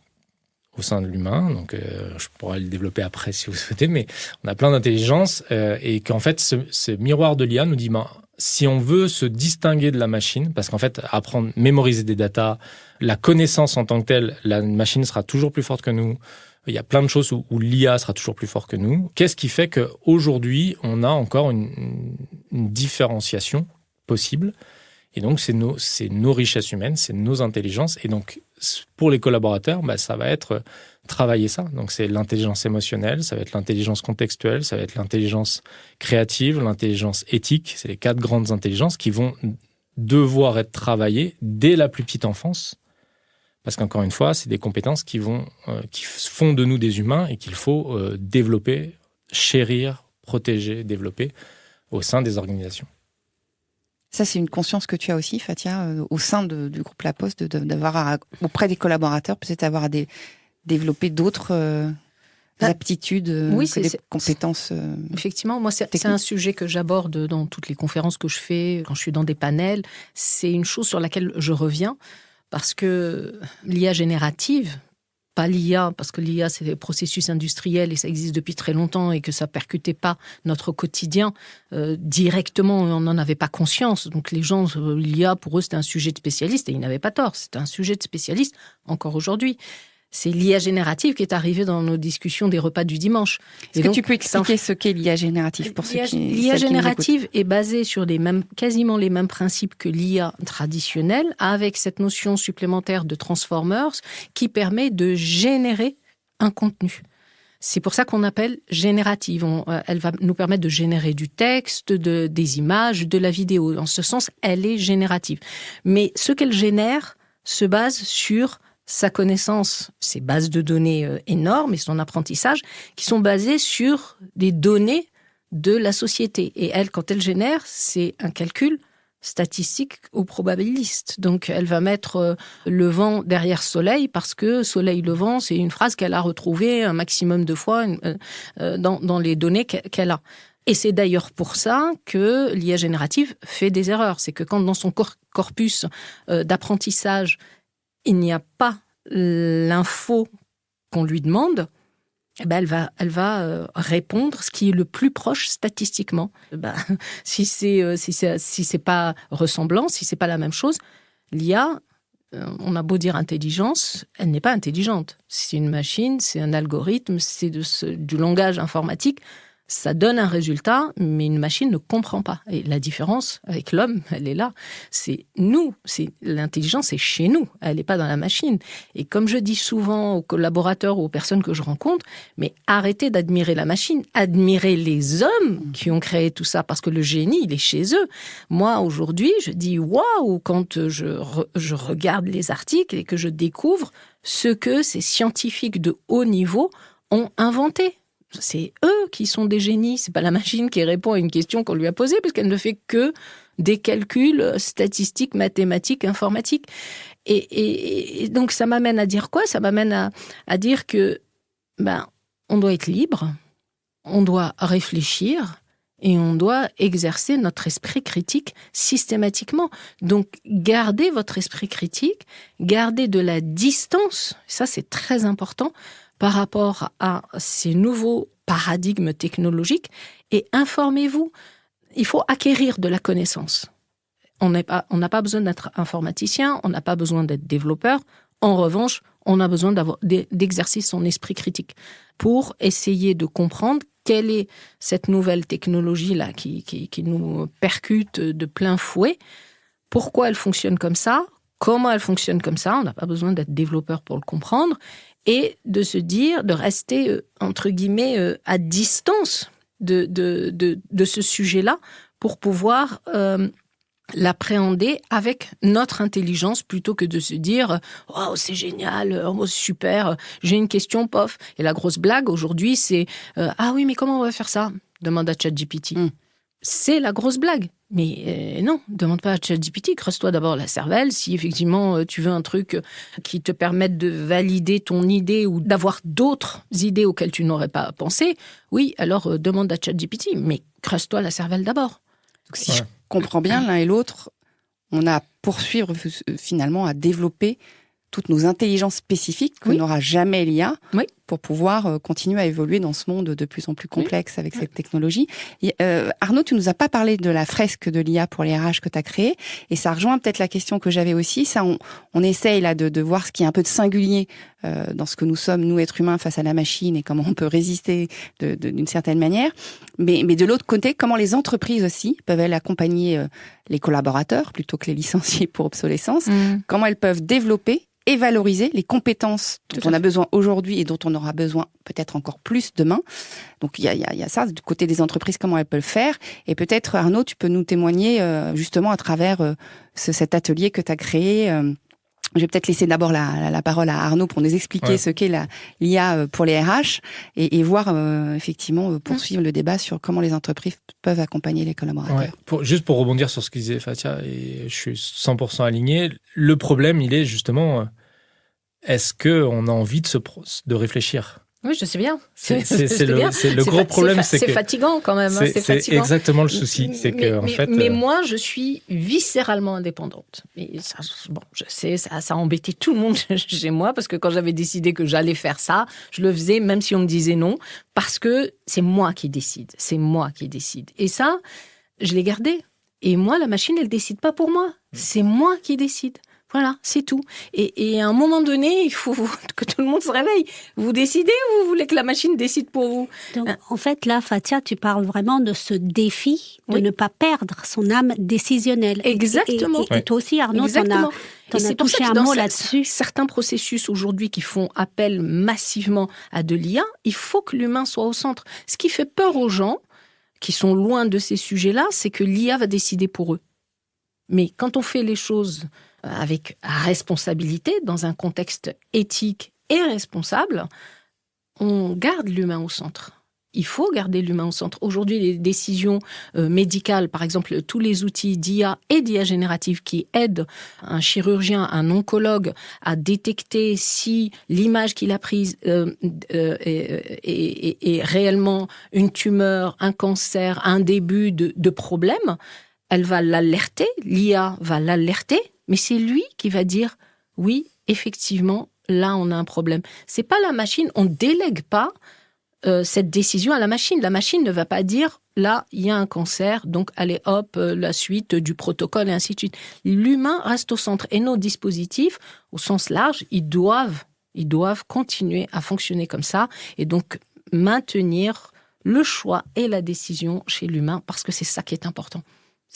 au sein de l'humain, donc je pourrais le développer après si vous souhaitez, mais on a plein d'intelligences et qu'en fait, ce miroir de l'IA nous dit, si on veut se distinguer de la machine, parce qu'en fait, apprendre, mémoriser des datas, la connaissance en tant que telle, la machine sera toujours plus forte que nous. Il y a plein de choses où l'IA sera toujours plus fort que nous. Qu'est-ce qui fait qu'aujourd'hui, on a encore une différenciation possible ? Et donc, c'est nos richesses humaines, c'est nos intelligences. Et donc, pour les collaborateurs, ça va être travailler ça. Donc, c'est l'intelligence émotionnelle, ça va être l'intelligence contextuelle, ça va être l'intelligence créative, l'intelligence éthique. C'est les 4 grandes intelligences qui vont devoir être travaillées dès la plus petite enfance. Parce qu'encore une fois, c'est des compétences qui font de nous des humains et qu'il faut développer, chérir, protéger, développer au sein des organisations. Ça, c'est une conscience que tu as aussi, Fatia, au sein du groupe La Poste, d'avoir auprès des collaborateurs, peut-être avoir à développer d'autres aptitudes, des compétences. Effectivement, moi, c'est un sujet que j'aborde dans toutes les conférences que je fais, quand je suis dans des panels. C'est une chose sur laquelle je reviens, parce que l'IA générative, pas l'IA, parce que l'IA, c'est des processus industriels et ça existe depuis très longtemps et que ça percutait pas notre quotidien directement, on n'en avait pas conscience. Donc les gens, l'IA, pour eux, c'était un sujet de spécialiste et ils n'avaient pas tort. C'était un sujet de spécialiste encore aujourd'hui. C'est l'IA générative qui est arrivée dans nos discussions des repas du dimanche. Est-ce que tu peux expliquer ce qu'est l'IA générative pour ceux qui L'IA générative est basée sur quasiment les mêmes principes que l'IA traditionnelle, avec cette notion supplémentaire de transformers qui permet de générer un contenu. C'est pour ça qu'on appelle générative. Elle va nous permettre de générer du texte, des images, de la vidéo. En ce sens, elle est générative. Mais ce qu'elle génère se base sur sa connaissance, ses bases de données énormes et son apprentissage, qui sont basées sur des données de la société. Et elle, quand elle génère, c'est un calcul statistique ou probabiliste. Donc, elle va mettre le vent derrière soleil parce que soleil-levant, c'est une phrase qu'elle a retrouvée un maximum de fois dans les données qu'elle a. Et c'est d'ailleurs pour ça que l'IA générative fait des erreurs. C'est que quand dans son corpus d'apprentissage, il n'y a pas l'info qu'on lui demande, elle va répondre ce qui est le plus proche statistiquement. Si c'est pas ressemblant, si c'est pas la même chose, l'IA, on a beau dire intelligence, elle n'est pas intelligente. C'est une machine, c'est un algorithme, c'est du langage informatique. Ça donne un résultat, mais une machine ne comprend pas. Et la différence avec l'homme, elle est là. C'est nous. L'intelligence est chez nous. Elle n'est pas dans la machine. Et comme je dis souvent aux collaborateurs ou aux personnes que je rencontre, mais arrêtez d'admirer la machine. Admirez les hommes qui ont créé tout ça, parce que le génie, il est chez eux. Moi, aujourd'hui, je dis waouh quand je regarde les articles et que je découvre ce que ces scientifiques de haut niveau ont inventé. C'est eux qui sont des génies. C'est pas la machine qui répond à une question qu'on lui a posée, parce qu'elle ne fait que des calculs statistiques, mathématiques, informatiques. Et donc, ça m'amène à dire quoi ? Ça m'amène à dire que on doit être libre, on doit réfléchir et on doit exercer notre esprit critique systématiquement. Donc, gardez votre esprit critique, gardez de la distance, ça c'est très important, par rapport à ces nouveaux paradigmes technologiques et informez-vous. Il faut acquérir de la connaissance. On n'a pas besoin d'être informaticien, on n'a pas besoin d'être développeur. En revanche, on a besoin d'exercer son esprit critique pour essayer de comprendre quelle est cette nouvelle technologie-là qui nous percute de plein fouet, pourquoi elle fonctionne comme ça, comment elle fonctionne comme ça, on n'a pas besoin d'être développeur pour le comprendre, et de se dire, de rester, entre guillemets, à distance de ce sujet-là pour pouvoir l'appréhender avec notre intelligence plutôt que de se dire « Oh, c'est génial, oh, super, j'ai une question, pof ». Et la grosse blague aujourd'hui, c'est « Ah oui, mais comment on va faire ça ?» demande à ChatGPT. C'est la grosse blague. Mais non, demande pas à ChatGPT, creuse-toi d'abord la cervelle. Si effectivement tu veux un truc qui te permette de valider ton idée ou d'avoir d'autres idées auxquelles tu n'aurais pas pensé, oui, alors demande à ChatGPT, mais creuse-toi la cervelle d'abord. Donc, si je comprends bien, l'un et l'autre, on a à poursuivre finalement à développer toutes nos intelligences spécifiques que n'aura jamais l'IA pour pouvoir continuer à évoluer dans ce monde de plus en plus complexe avec cette technologie. Et, Arnaud, tu nous as pas parlé de la fresque de l'IA pour les RH que tu as créée, et ça rejoint peut-être la question que j'avais aussi. Ça, on essaye là de voir ce qui est un peu de singulier dans ce que nous sommes, nous, êtres humains, face à la machine, et comment on peut résister d'une certaine manière. Mais de l'autre côté, comment les entreprises aussi peuvent-elles accompagner les collaborateurs plutôt que les licenciés pour obsolescence, comment elles peuvent développer et valoriser les compétences dont on a besoin aujourd'hui et dont on aura besoin peut-être encore plus demain. Donc il y a ça du côté des entreprises, comment elles peuvent le faire. Et peut-être, Arnaud, tu peux nous témoigner justement à travers cet atelier que tu as créé. Je vais peut-être laisser d'abord la parole à Arnaud pour nous expliquer ce qu'est l'IA pour les RH et voir effectivement poursuivre le débat sur comment les entreprises peuvent accompagner les collaborateurs. Ouais. Juste pour rebondir sur ce que disait Fatia, et je suis 100% aligné, le problème, il est justement, est-ce qu'on a envie de réfléchir ? Oui, je sais bien. C'est le gros problème. C'est fatigant quand même. C'est exactement le souci. Mais moi, je suis viscéralement indépendante. Et ça, je sais, ça a embêté tout le monde chez moi parce que quand j'avais décidé que j'allais faire ça, je le faisais même si on me disait non, parce que c'est moi qui décide. C'est moi qui décide. Et ça, je l'ai gardé. Et moi, la machine, elle décide pas pour moi. C'est moi qui décide. Voilà, c'est tout. Et à un moment donné, il faut que tout le monde se réveille. Vous décidez ou vous voulez que la machine décide pour vous ? Donc, en fait, là, Fatia, tu parles vraiment de ce défi de ne pas perdre son âme décisionnelle. Exactement. Et toi aussi, Arnaud, t'en as touché un mot là-dessus. Certains processus aujourd'hui qui font appel massivement à de l'IA, il faut que l'humain soit au centre. Ce qui fait peur aux gens qui sont loin de ces sujets-là, c'est que l'IA va décider pour eux. Mais quand on fait les choses avec responsabilité, dans un contexte éthique et responsable, on garde l'humain au centre. Il faut garder l'humain au centre. Aujourd'hui, les décisions médicales, par exemple, tous les outils d'IA et d'IA générative qui aident un chirurgien, un oncologue à détecter si l'image qu'il a prise est réellement une tumeur, un cancer, un début de problème, elle va l'alerter, l'IA va l'alerter, mais c'est lui qui va dire « oui, effectivement, là, on a un problème ». C'est pas la machine, on ne délègue pas cette décision à la machine. La machine ne va pas dire « là, il y a un cancer, donc allez hop, la suite du protocole » et ainsi de suite. L'humain reste au centre et nos dispositifs, au sens large, ils doivent continuer à fonctionner comme ça et donc maintenir le choix et la décision chez l'humain parce que c'est ça qui est important.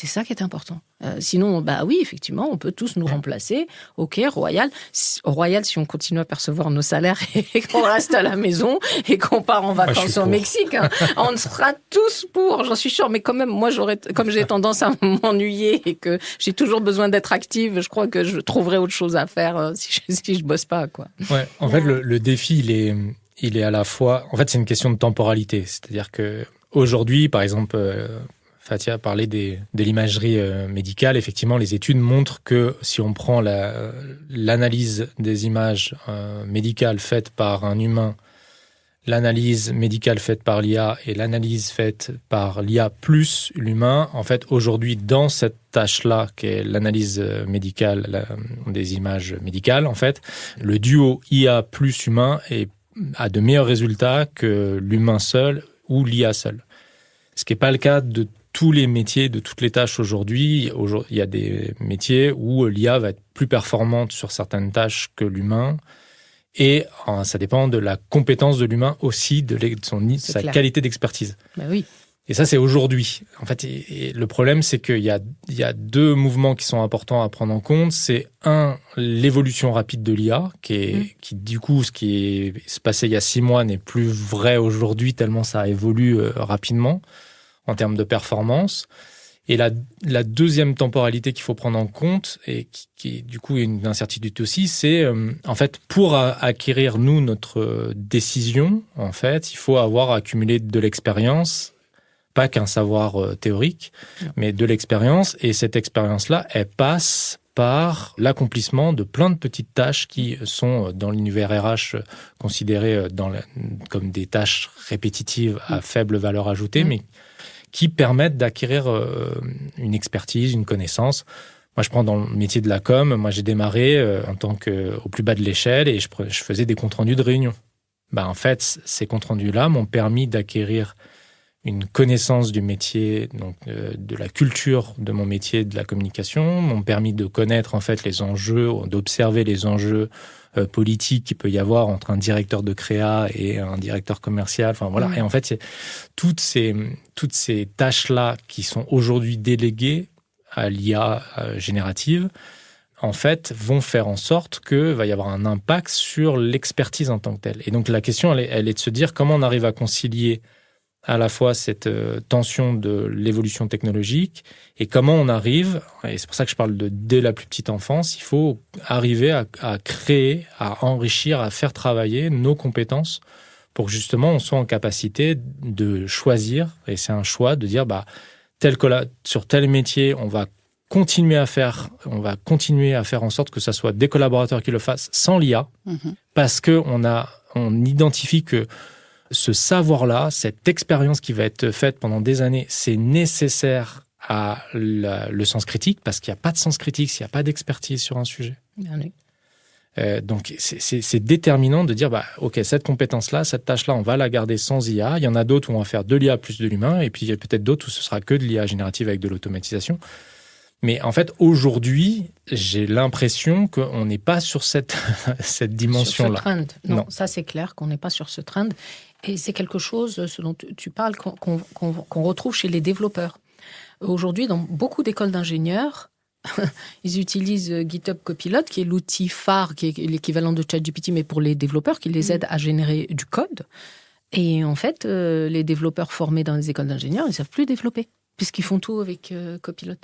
C'est ça qui est important. Sinon, oui, effectivement, on peut tous nous remplacer. Ok, Royal, si on continue à percevoir nos salaires et qu'on reste à la maison et qu'on part en vacances au Mexique, hein, on sera tous pour, j'en suis sûre. Mais quand même, moi, comme j'ai tendance à m'ennuyer et que j'ai toujours besoin d'être active, je crois que je trouverai autre chose à faire si je bosse pas, quoi. Ouais, en fait, le défi, il est à la fois... En fait, c'est une question de temporalité. C'est-à-dire que aujourd'hui, par exemple... Fatia a parlé de l'imagerie médicale. Effectivement, les études montrent que si on prend l'analyse des images médicales faites par un humain l'analyse médicale faite par l'IA et l'analyse faite par l'IA plus l'humain, en fait, aujourd'hui, dans cette tâche-là, qui est l'analyse médicale des images médicales, en fait, le duo IA plus humain a de meilleurs résultats que l'humain seul ou l'IA seul. Ce qui n'est pas le cas de tous les métiers, de toutes les tâches aujourd'hui. Il y a des métiers où l'IA va être plus performante sur certaines tâches que l'humain. Et ça dépend de la compétence de l'humain aussi, de sa qualité d'expertise. Bah oui. Et ça, c'est aujourd'hui. En fait, et le problème, c'est qu'il y a deux mouvements qui sont importants à prendre en compte. C'est l'évolution rapide de l'IA, qui du coup, ce qui se passait il y a 6 mois n'est plus vrai aujourd'hui, tellement ça évolue rapidement en termes de performance. Et la deuxième temporalité qu'il faut prendre en compte, et qui du coup est une incertitude aussi, c'est en fait pour acquérir nous notre décision, en fait, il faut avoir accumulé de l'expérience, pas qu'un savoir théorique, mais de l'expérience. Et cette expérience-là, elle passe par l'accomplissement de plein de petites tâches qui sont dans l'univers RH considérées comme des tâches répétitives à faible valeur ajoutée, mais qui permettent d'acquérir une expertise, une connaissance. Moi, je prends dans le métier de la com, moi j'ai démarré au plus bas de l'échelle et je faisais des comptes rendus de réunion. En fait, ces comptes rendus-là m'ont permis d'acquérir une connaissance du métier, donc de la culture de mon métier de la communication, m'ont permis de connaître en fait les enjeux, d'observer les enjeux politique qu'il peut y avoir entre un directeur de créa et un directeur commercial. Enfin voilà. Et en fait, toutes ces tâches-là qui sont aujourd'hui déléguées à l'IA générative, en fait, vont faire en sorte qu'il va y avoir un impact sur l'expertise en tant que telle. Et donc la question, elle est de se dire comment on arrive à concilier à la fois cette tension de l'évolution technologique et comment on arrive, et c'est pour ça que je parle dès la plus petite enfance, il faut arriver à créer, à enrichir, à faire travailler nos compétences pour que justement on soit en capacité de choisir, et c'est un choix de dire sur tel métier on va continuer à faire en sorte que ça soit des collaborateurs qui le fassent sans l'IA, parce que on identifie que ce savoir-là, cette expérience qui va être faite pendant des années, c'est nécessaire à le sens critique, parce qu'il n'y a pas de sens critique s'il n'y a pas d'expertise sur un sujet. Donc, c'est déterminant de dire, OK, cette compétence-là, cette tâche-là, on va la garder sans IA. Il y en a d'autres où on va faire de l'IA plus de l'humain, et puis il y a peut-être d'autres où ce sera que de l'IA générative avec de l'automatisation. Mais en fait, aujourd'hui, j'ai l'impression qu'on n'est pas sur cette dimension-là. Sur ce trend. Non, ça c'est clair qu'on n'est pas sur ce trend. Et c'est quelque chose, ce dont tu parles, qu'on retrouve chez les développeurs. Aujourd'hui, dans beaucoup d'écoles d'ingénieurs, ils utilisent GitHub Copilot, qui est l'outil phare, qui est l'équivalent de ChatGPT, mais pour les développeurs, qui les aide à générer du code. Et en fait, les développeurs formés dans les écoles d'ingénieurs, ils ne savent plus développer, puisqu'ils font tout avec Copilot.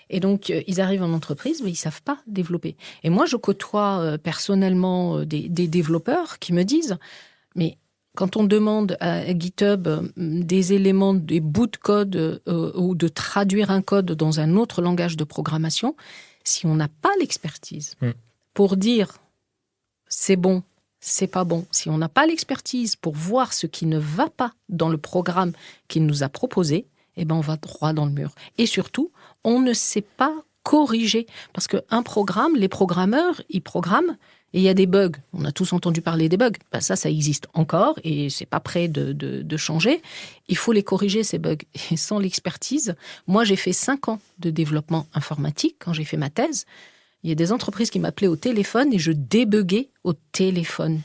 Et donc, ils arrivent en entreprise, mais ils ne savent pas développer. Et moi, je côtoie personnellement des développeurs qui me disent, mais quand on demande à GitHub des éléments, des bouts de code ou de traduire un code dans un autre langage de programmation, si on n'a pas l'expertise pour dire c'est bon, c'est pas bon, si on n'a pas l'expertise pour voir ce qui ne va pas dans le programme qu'il nous a proposé, on va droit dans le mur. Et surtout, on ne sait pas corriger. Parce qu'un programme, les programmeurs, ils programment et il y a des bugs. On a tous entendu parler des bugs. Ça existe encore et c'est pas prêt de changer. Il faut les corriger, ces bugs. Et sans l'expertise, moi, j'ai fait 5 ans de développement informatique quand j'ai fait ma thèse. Il y a des entreprises qui m'appelaient au téléphone et je débuguais au téléphone.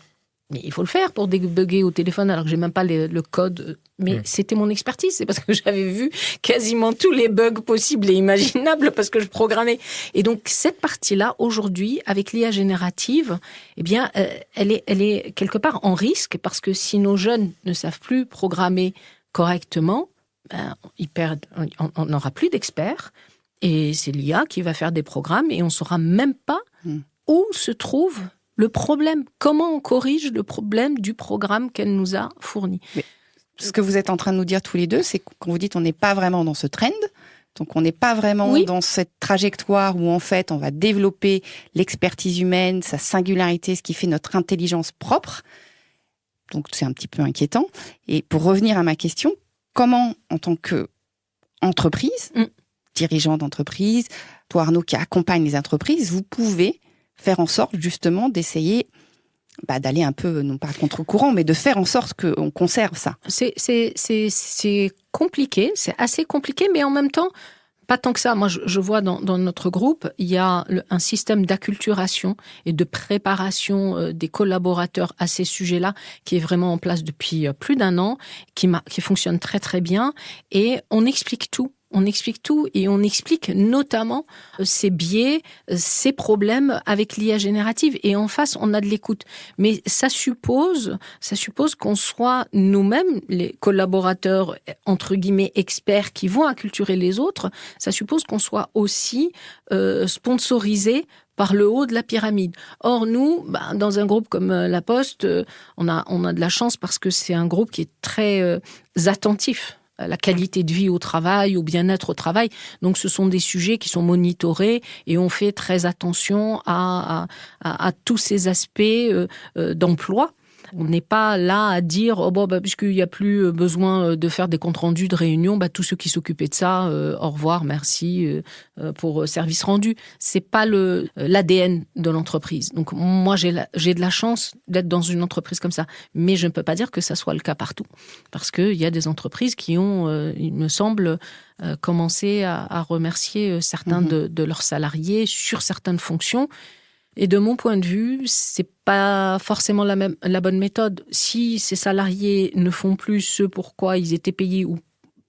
Mais il faut le faire pour débugger au téléphone alors que j'ai même pas le code. Mais c'était mon expertise. C'est parce que j'avais vu quasiment tous les bugs possibles et imaginables parce que je programmais. Et donc, cette partie-là, aujourd'hui, avec l'IA générative, elle est quelque part en risque parce que si nos jeunes ne savent plus programmer correctement, ils perdent, on n'aura plus d'experts. Et c'est l'IA qui va faire des programmes et on ne saura même pas où se trouve le problème. Comment on corrige le problème du programme qu'elle nous a fourni. Mais ce que vous êtes en train de nous dire tous les deux, c'est quand vous dites on n'est pas vraiment dans ce trend, donc on n'est pas vraiment dans cette trajectoire où en fait on va développer l'expertise humaine, sa singularité, ce qui fait notre intelligence propre. Donc c'est un petit peu inquiétant. Et pour revenir à ma question, comment, en tant qu'entreprise, dirigeant d'entreprise, toi Arnaud qui accompagne les entreprises, vous pouvez faire en sorte justement d'essayer d'aller un peu, non pas contre-courant, mais de faire en sorte qu'on conserve ça. C'est compliqué, c'est assez compliqué, mais en même temps, pas tant que ça. Moi, je vois dans notre groupe, il y a un système d'acculturation et de préparation des collaborateurs à ces sujets-là qui est vraiment en place depuis plus d'1 an, qui fonctionne très très bien, et on explique tout. On explique tout et on explique notamment ces biais, ces problèmes avec l'IA générative. Et en face, on a de l'écoute. Mais ça suppose qu'on soit nous-mêmes, les collaborateurs, entre guillemets, experts qui vont acculturer les autres. Ça suppose qu'on soit aussi sponsorisés par le haut de la pyramide. Or, nous, dans un groupe comme La Poste, on a de la chance parce que c'est un groupe qui est très attentif à la qualité de vie au travail, au bien-être au travail. Donc, ce sont des sujets qui sont monitorés et on fait très attention à tous ces aspects d'emploi. On n'est pas là à dire puisqu'il n'y a plus besoin de faire des comptes rendus de réunion, tous ceux qui s'occupaient de ça, au revoir, merci pour service rendu. C'est pas l'ADN de l'entreprise. Donc moi j'ai de la chance d'être dans une entreprise comme ça, mais je ne peux pas dire que ça soit le cas partout, parce qu'il y a des entreprises qui ont, il me semble, commencé à remercier certains de leurs salariés sur certaines fonctions. Et de mon point de vue, c'est pas forcément la bonne méthode. Si ces salariés ne font plus ce pourquoi ils étaient payés ou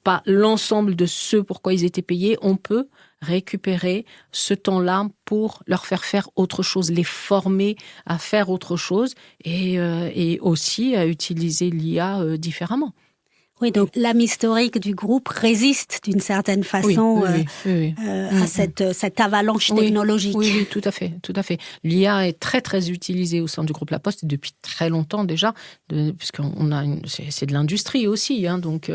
pas l'ensemble de ce pourquoi ils étaient payés, on peut récupérer ce temps-là pour leur faire autre chose, les former à faire autre chose et aussi à utiliser l'IA différemment. Oui, donc l'âme historique du groupe résiste d'une certaine façon à cette avalanche technologique. Oui, tout à fait. L'IA est très très utilisée au sein du groupe La Poste depuis très longtemps déjà, puisqu'on a c'est de l'industrie aussi, donc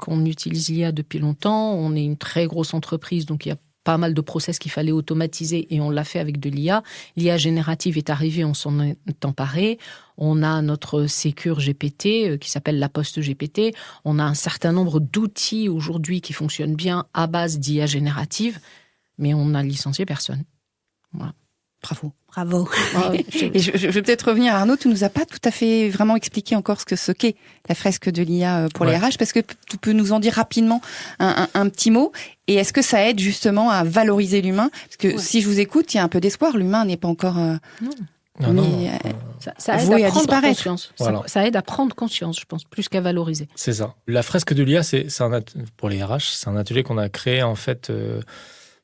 on utilise l'IA depuis longtemps. On est une très grosse entreprise, donc il y a pas mal de process qu'il fallait automatiser et on l'a fait avec de l'IA. L'IA générative est arrivée, on s'en est emparé. On a notre Secure GPT qui s'appelle La Poste GPT. On a un certain nombre d'outils aujourd'hui qui fonctionnent bien à base d'IA générative, mais on n'a licencié personne. Voilà. Bravo. Et je vais peut-être revenir, Arnaud, tu nous as pas tout à fait vraiment expliqué encore ce qu'est la fresque de l'IA pour les RH, parce que tu peux nous en dire rapidement un petit mot. Et est-ce que ça aide justement à valoriser l'humain? Parce que si je vous écoute, il y a un peu d'espoir. L'humain n'est pas encore ça aide à prendre conscience. Voilà. Ça aide à prendre conscience, je pense, plus qu'à valoriser. C'est ça. La fresque de l'IA, pour les RH, c'est un atelier qu'on a créé en fait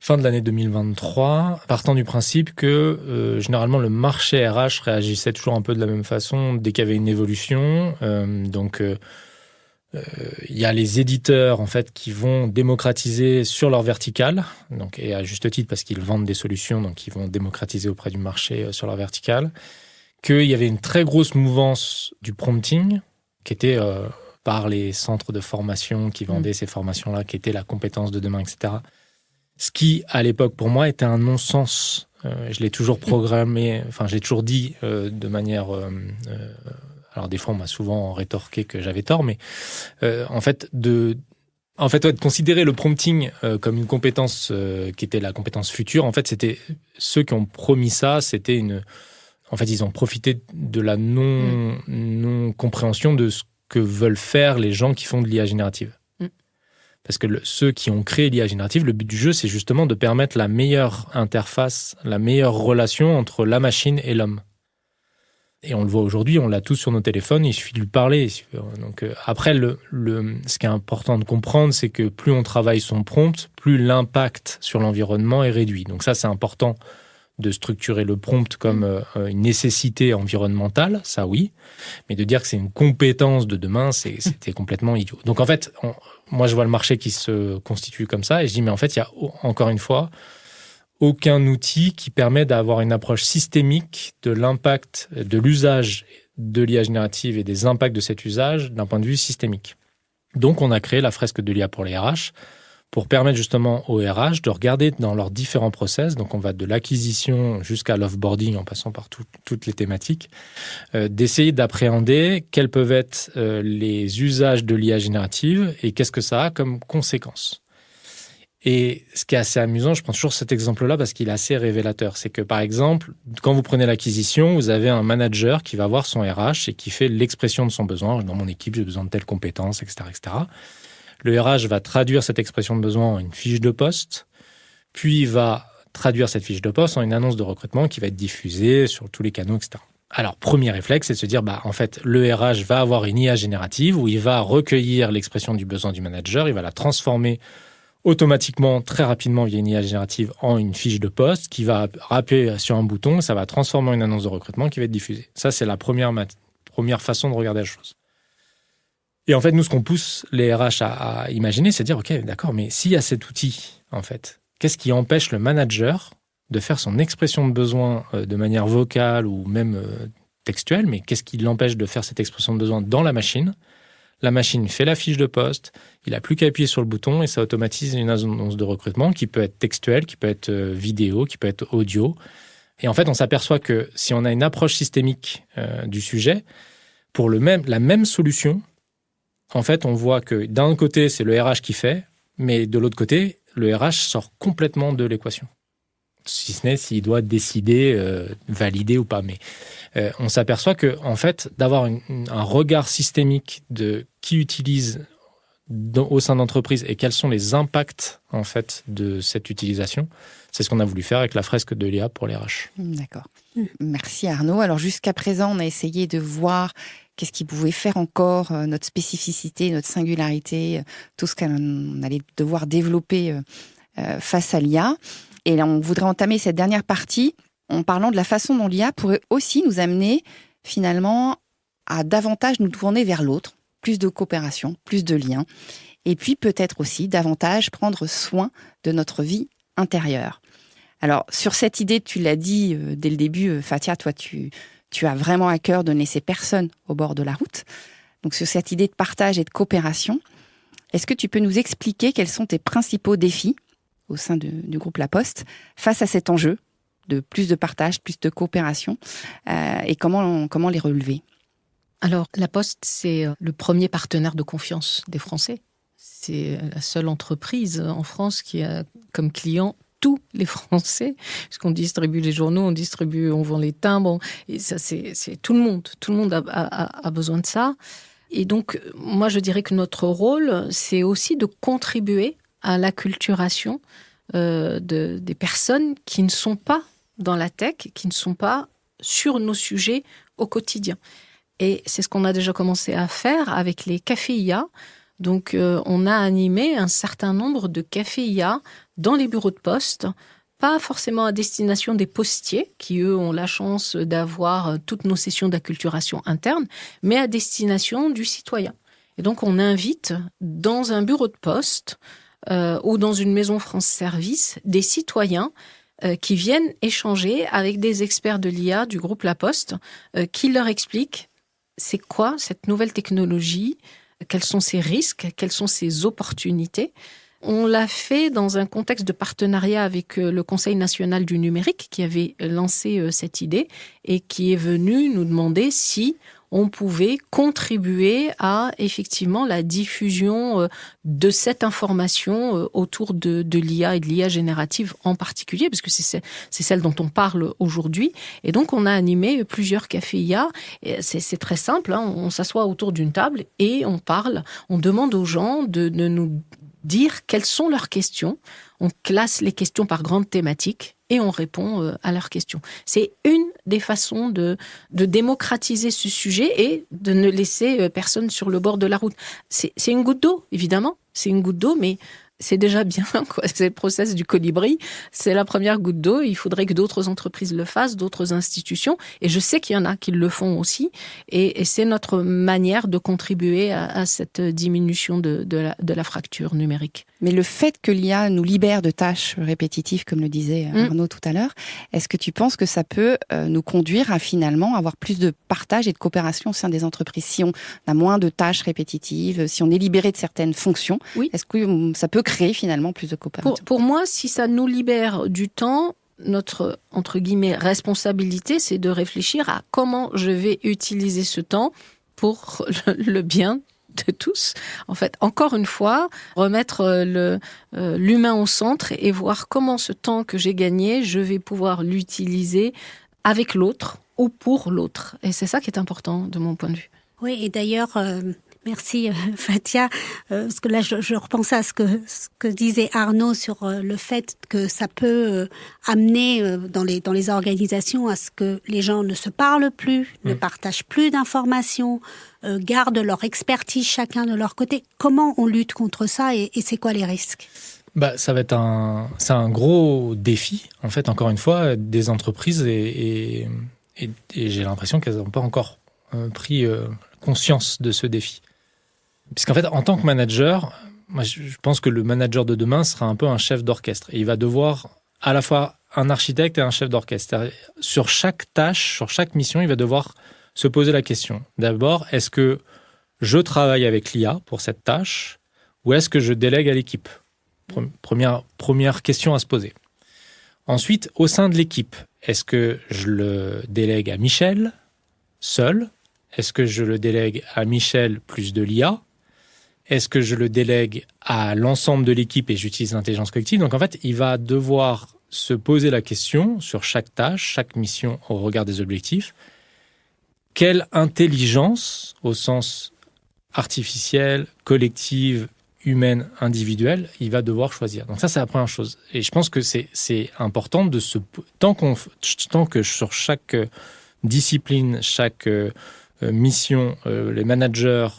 fin de l'année 2023, partant du principe que généralement le marché RH réagissait toujours un peu de la même façon dès qu'il y avait une évolution. Il y a les éditeurs en fait qui vont démocratiser sur leur verticale, donc et à juste titre parce qu'ils vendent des solutions, donc ils vont démocratiser auprès du marché sur leur verticale. Qu'il y avait une très grosse mouvance du prompting qui était par les centres de formation qui vendaient ces formations-là, qui étaient la compétence de demain, etc. Ce qui, à l'époque, pour moi, était un non-sens. Je l'ai toujours programmé, je l'ai toujours dit de manière... alors, des fois, on m'a souvent rétorqué que j'avais tort, mais de considérer le prompting comme une compétence qui était la compétence future, en fait, c'était ceux qui ont promis ça, c'était une... En fait, ils ont profité de la non-compréhension de ce que veulent faire les gens qui font de l'IA générative. Parce que ceux qui ont créé l'IA générative, le but du jeu, c'est justement de permettre la meilleure interface, la meilleure relation entre la machine et l'homme. Et on le voit aujourd'hui, on l'a tous sur nos téléphones, il suffit de lui parler. Donc, après, ce qui est important de comprendre, c'est que plus on travaille son prompt, plus l'impact sur l'environnement est réduit. Donc ça, c'est important de structurer le prompt comme une nécessité environnementale, ça oui, mais de dire que c'est une compétence de demain, c'était complètement idiot. Donc en fait, moi je vois le marché qui se constitue comme ça, et je dis mais en fait, il y a encore une fois aucun outil qui permet d'avoir une approche systémique de l'impact, de l'usage de l'IA générative et des impacts de cet usage d'un point de vue systémique. Donc on a créé la fresque de l'IA pour les RH, pour permettre justement au RH de regarder dans leurs différents process, donc on va de l'acquisition jusqu'à l'offboarding en passant par toutes les thématiques, d'essayer d'appréhender quels peuvent être les usages de l'IA générative et qu'est-ce que ça a comme conséquence. Et ce qui est assez amusant, je prends toujours cet exemple-là parce qu'il est assez révélateur, c'est que par exemple, quand vous prenez l'acquisition, vous avez un manager qui va voir son RH et qui fait l'expression de son besoin. Dans mon équipe, j'ai besoin de telles compétences, etc., etc. Le RH va traduire cette expression de besoin en une fiche de poste, puis va traduire cette fiche de poste en une annonce de recrutement qui va être diffusée sur tous les canaux, etc. Alors, premier réflexe, c'est de se dire, en fait, le RH va avoir une IA générative où il va recueillir l'expression du besoin du manager, il va la transformer automatiquement, très rapidement, via une IA générative, en une fiche de poste qui va appuyer sur un bouton, ça va transformer en une annonce de recrutement qui va être diffusée. Ça, c'est la première façon de regarder la chose. Et en fait, nous, ce qu'on pousse les RH à imaginer, c'est de dire, OK, d'accord, mais s'il y a cet outil, en fait, qu'est-ce qui empêche le manager de faire son expression de besoin de manière vocale ou même textuelle, mais qu'est-ce qui l'empêche de faire cette expression de besoin dans la machine ? La machine fait la fiche de poste, il n'a plus qu'à appuyer sur le bouton et ça automatise une annonce de recrutement qui peut être textuelle, qui peut être vidéo, qui peut être audio. Et en fait, on s'aperçoit que si on a une approche systémique du sujet, pour la même solution, en fait, on voit que d'un côté, c'est le RH qui fait, mais de l'autre côté, le RH sort complètement de l'équation. Si ce n'est s'il doit décider, valider ou pas. Mais on s'aperçoit que, en fait, d'avoir un regard systémique de qui utilise au sein d'entreprise et quels sont les impacts, en fait, de cette utilisation, c'est ce qu'on a voulu faire avec la fresque de l'IA pour les RH. D'accord. Merci Arnaud. Alors jusqu'à présent, on a essayé de voir qu'est-ce qui pouvait faire encore notre spécificité, notre singularité, tout ce qu'on allait devoir développer face à l'IA. Et là, on voudrait entamer cette dernière partie en parlant de la façon dont l'IA pourrait aussi nous amener finalement à davantage nous tourner vers l'autre, plus de coopération, plus de liens, et puis peut-être aussi davantage prendre soin de notre vie intérieure. Alors, sur cette idée, tu l'as dit dès le début, Fatia, toi, tu as vraiment à cœur de ne laisser personne au bord de la route. Donc, sur cette idée de partage et de coopération, est-ce que tu peux nous expliquer quels sont tes principaux défis au sein du groupe La Poste face à cet enjeu de plus de partage, plus de coopération et comment les relever ? Alors, La Poste, c'est le premier partenaire de confiance des Français. C'est la seule entreprise en France qui a comme client tous les Français, puisqu'on distribue les journaux, on vend les timbres, et ça, c'est tout le monde. Tout le monde a besoin de ça. Et donc, moi, je dirais que notre rôle, c'est aussi de contribuer à l'acculturation des personnes qui ne sont pas dans la tech, qui ne sont pas sur nos sujets au quotidien. Et c'est ce qu'on a déjà commencé à faire avec les cafés IA. Donc, on a animé un certain nombre de cafés IA dans les bureaux de poste, pas forcément à destination des postiers, qui, eux, ont la chance d'avoir toutes nos sessions d'acculturation interne, mais à destination du citoyen. Et donc, on invite dans un bureau de poste ou dans une maison France Service des citoyens qui viennent échanger avec des experts de l'IA du groupe La Poste qui leur expliquent c'est quoi cette nouvelle technologie, quels sont ses risques, quelles sont ses opportunités. On l'a fait dans un contexte de partenariat avec le Conseil national du numérique qui avait lancé cette idée et qui est venu nous demander si on pouvait contribuer à effectivement la diffusion de cette information autour de l'IA et de l'IA générative en particulier, parce que c'est celle dont on parle aujourd'hui. Et donc, on a animé plusieurs cafés IA. Et c'est très simple, hein, on s'assoit autour d'une table et on parle. On demande aux gens de nous dire quelles sont leurs questions. On classe les questions par grandes thématiques et on répond à leurs questions. C'est une des façons de démocratiser ce sujet et de ne laisser personne sur le bord de la route. C'est une goutte d'eau, évidemment. C'est une goutte d'eau, mais c'est déjà bien, quoi. C'est le process du colibri. C'est la première goutte d'eau. Il faudrait que d'autres entreprises le fassent, d'autres institutions. Et je sais qu'il y en a qui le font aussi. Et c'est notre manière de contribuer à cette diminution de la fracture numérique. Mais le fait que l'IA nous libère de tâches répétitives, comme le disait Arnaud tout à l'heure, est-ce que tu penses que ça peut nous conduire à finalement avoir plus de partage et de coopération au sein des entreprises ? Si on a moins de tâches répétitives, si on est libéré de certaines fonctions, oui. Est-ce que ça peut créer créer finalement plus de coopérateurs. Pour moi, si ça nous libère du temps, notre, entre guillemets, responsabilité, c'est de réfléchir à comment je vais utiliser ce temps pour le bien de tous. En fait, encore une fois, remettre l'humain au centre et voir comment ce temps que j'ai gagné, je vais pouvoir l'utiliser avec l'autre ou pour l'autre. Et c'est ça qui est important de mon point de vue. Oui, et d'ailleurs, merci Fathia, parce que là je repensais à ce que disait Arnaud sur le fait que ça peut amener dans les organisations à ce que les gens ne se parlent plus, ne partagent plus d'informations, gardent leur expertise chacun de leur côté. Comment on lutte contre ça et c'est quoi les risques ? Ça va être c'est un gros défi, en fait, encore une fois, des entreprises et j'ai l'impression qu'elles n'ont pas encore pris conscience de ce défi. Puisqu'en fait, en tant que manager, moi, je pense que le manager de demain sera un peu un chef d'orchestre. Et il va devoir à la fois un architecte et un chef d'orchestre. Sur chaque tâche, sur chaque mission, il va devoir se poser la question. D'abord, est-ce que je travaille avec l'IA pour cette tâche ou est-ce que je délègue à l'équipe ? Première question à se poser. Ensuite, au sein de l'équipe, est-ce que je le délègue à Michel seul ? Est-ce que je le délègue à Michel plus de l'IA ? Est-ce que je le délègue à l'ensemble de l'équipe et j'utilise l'intelligence collective ? Donc en fait, il va devoir se poser la question sur chaque tâche, chaque mission au regard des objectifs. Quelle intelligence, au sens artificiel, collective, humaine, individuelle, il va devoir choisir. Donc ça, c'est la première chose. Et je pense que c'est important de tant que sur chaque discipline, chaque mission, les managers,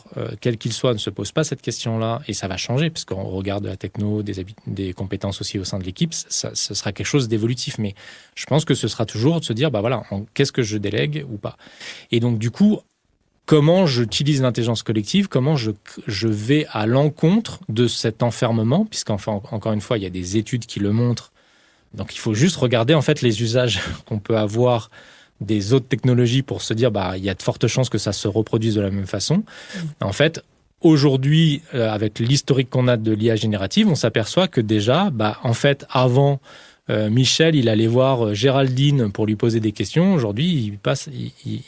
quels qu'ils soient, ne se posent pas cette question-là, et ça va changer, parce qu'on regarde la techno, des compétences aussi au sein de l'équipe, ce sera quelque chose d'évolutif, mais je pense que ce sera toujours de se dire, qu'est-ce que je délègue ou pas ? Et donc, du coup, comment j'utilise l'intelligence collective, comment je vais à l'encontre de cet enfermement, puisqu'enfin, encore une fois, il y a des études qui le montrent, donc il faut juste regarder, en fait, les usages qu'on peut avoir des autres technologies pour se dire il y a de fortes chances que ça se reproduise de la même façon. En fait, aujourd'hui, avec l'historique qu'on a de l'IA générative, on s'aperçoit que déjà, en fait, avant, Michel, il allait voir Géraldine pour lui poser des questions. Aujourd'hui,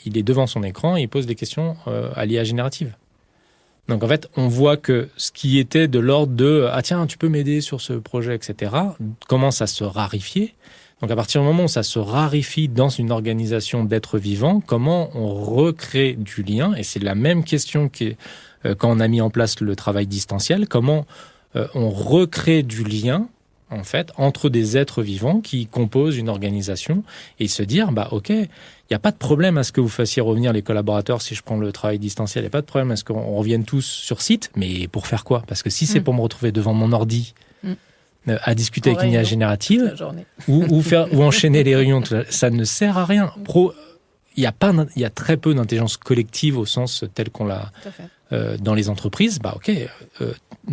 il est devant son écran et il pose des questions à l'IA générative. Donc en fait, on voit que ce qui était de l'ordre de « Ah tiens, tu peux m'aider sur ce projet, etc. » commence à se raréfier. Donc à partir du moment où ça se raréfie dans une organisation d'êtres vivants, comment on recrée du lien ? Et c'est la même question quand on a mis en place le travail distanciel, comment on recrée du lien en fait, entre des êtres vivants qui composent une organisation et se dire, ok, il n'y a pas de problème à ce que vous fassiez revenir les collaborateurs si je prends le travail distanciel, il n'y a pas de problème à ce qu'on revienne tous sur site, mais pour faire quoi ? Parce que si c'est pour me retrouver devant mon ordi, à discuter avec une IA générative ou enchaîner les réunions, ça ne sert à rien. Il y a très peu d'intelligence collective au sens tel qu'on l'a dans les entreprises.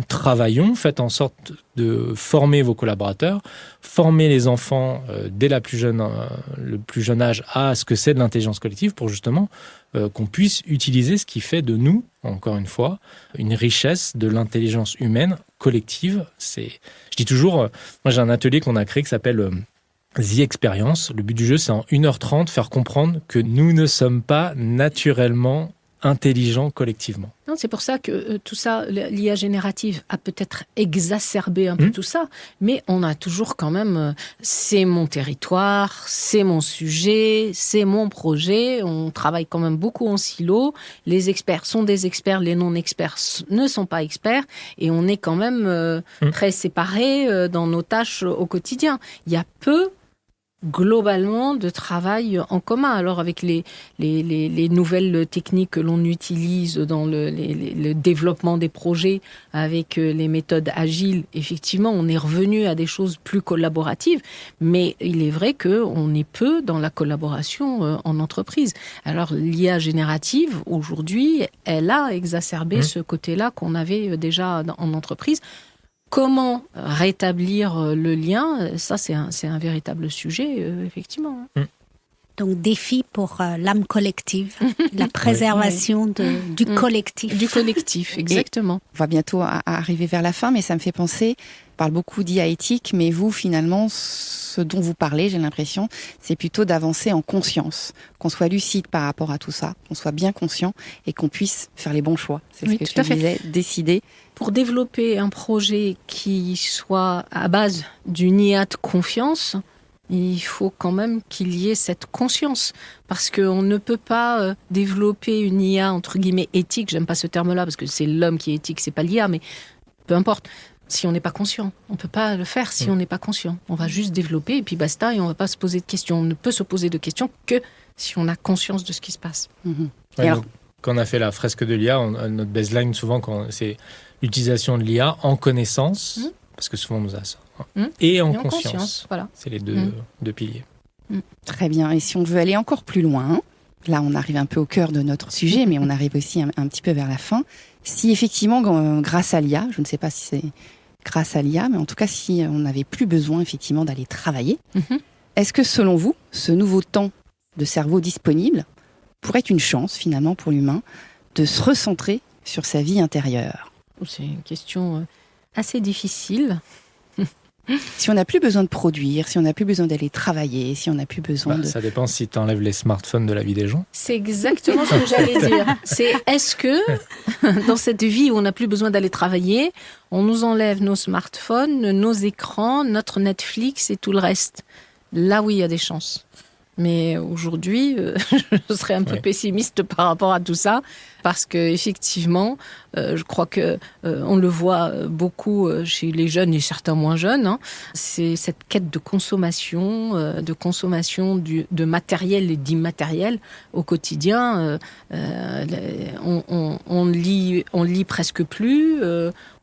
Travaillons, faites en sorte de former vos collaborateurs, former les enfants dès le plus jeune âge à ce que c'est de l'intelligence collective pour justement qu'on puisse utiliser ce qui fait de nous, encore une fois, une richesse de l'intelligence humaine collective. Je dis toujours, moi j'ai un atelier qu'on a créé qui s'appelle The Experience. Le but du jeu, c'est en 1h30 faire comprendre que nous ne sommes pas naturellement intelligents collectivement. Non, c'est pour ça que tout ça, l'IA générative a peut-être exacerbé un peu tout ça, mais on a toujours quand même, c'est mon territoire, c'est mon sujet, c'est mon projet, on travaille quand même beaucoup en silo, les experts sont des experts, les non-experts ne sont pas experts, et on est quand même très séparés dans nos tâches au quotidien. Il y a peu globalement de travail en commun. Alors avec les nouvelles techniques que l'on utilise dans le développement des projets avec les méthodes agiles, effectivement, on est revenu à des choses plus collaboratives, mais il est vrai qu'on est peu dans la collaboration en entreprise. Alors l'IA générative, aujourd'hui, elle a exacerbé ce côté-là qu'on avait déjà en entreprise. Comment rétablir le lien ? Ça, c'est un véritable sujet, effectivement. Donc, défi pour l'âme collective, la préservation du collectif. Du collectif, exactement. On va bientôt arriver vers la fin, mais ça me fait penser, on parle beaucoup d'IA éthique, mais vous, finalement, ce dont vous parlez, j'ai l'impression, c'est plutôt d'avancer en conscience, qu'on soit lucide par rapport à tout ça, qu'on soit bien conscient et qu'on puisse faire les bons choix. C'est ce que tu disais, décider. Pour développer un projet qui soit à base d'une IA de confiance, il faut quand même qu'il y ait cette conscience. Parce qu'on ne peut pas développer une IA, entre guillemets, éthique. J'aime pas ce terme-là, parce que c'est l'homme qui est éthique, c'est pas l'IA, mais peu importe. Si on n'est pas conscient, on peut pas le faire si on n'est pas conscient. On va juste développer, et puis basta, et on va pas se poser de questions. On ne peut se poser de questions que si on a conscience de ce qui se passe. Et alors, quand on a fait la fresque de l'IA, notre baseline, souvent, c'est l'utilisation de l'IA en connaissance, parce que souvent on nous a ça, et en conscience. Voilà. C'est les deux piliers. Très bien. Et si on veut aller encore plus loin, là on arrive un peu au cœur de notre sujet, mais on arrive aussi un petit peu vers la fin. Si effectivement, grâce à l'IA, je ne sais pas si c'est grâce à l'IA, mais en tout cas si on n'avait plus besoin effectivement d'aller travailler, est-ce que selon vous, ce nouveau temps de cerveau disponible pourrait être une chance finalement pour l'humain de se recentrer sur sa vie intérieure? C'est une question assez difficile. Si on n'a plus besoin de produire, si on n'a plus besoin d'aller travailler, si on n'a plus besoin de... Ça dépend si tu enlèves les smartphones de la vie des gens. C'est exactement ce que j'allais dire. Est-ce que, dans cette vie où on n'a plus besoin d'aller travailler, on nous enlève nos smartphones, nos écrans, notre Netflix et tout le reste? Là, oui, il y a des chances. Mais aujourd'hui, je serais un peu pessimiste par rapport à tout ça, parce que effectivement, je crois que on le voit beaucoup chez les jeunes et certains moins jeunes. C'est cette quête de consommation de matériel et d'immatériel au quotidien. On lit presque plus.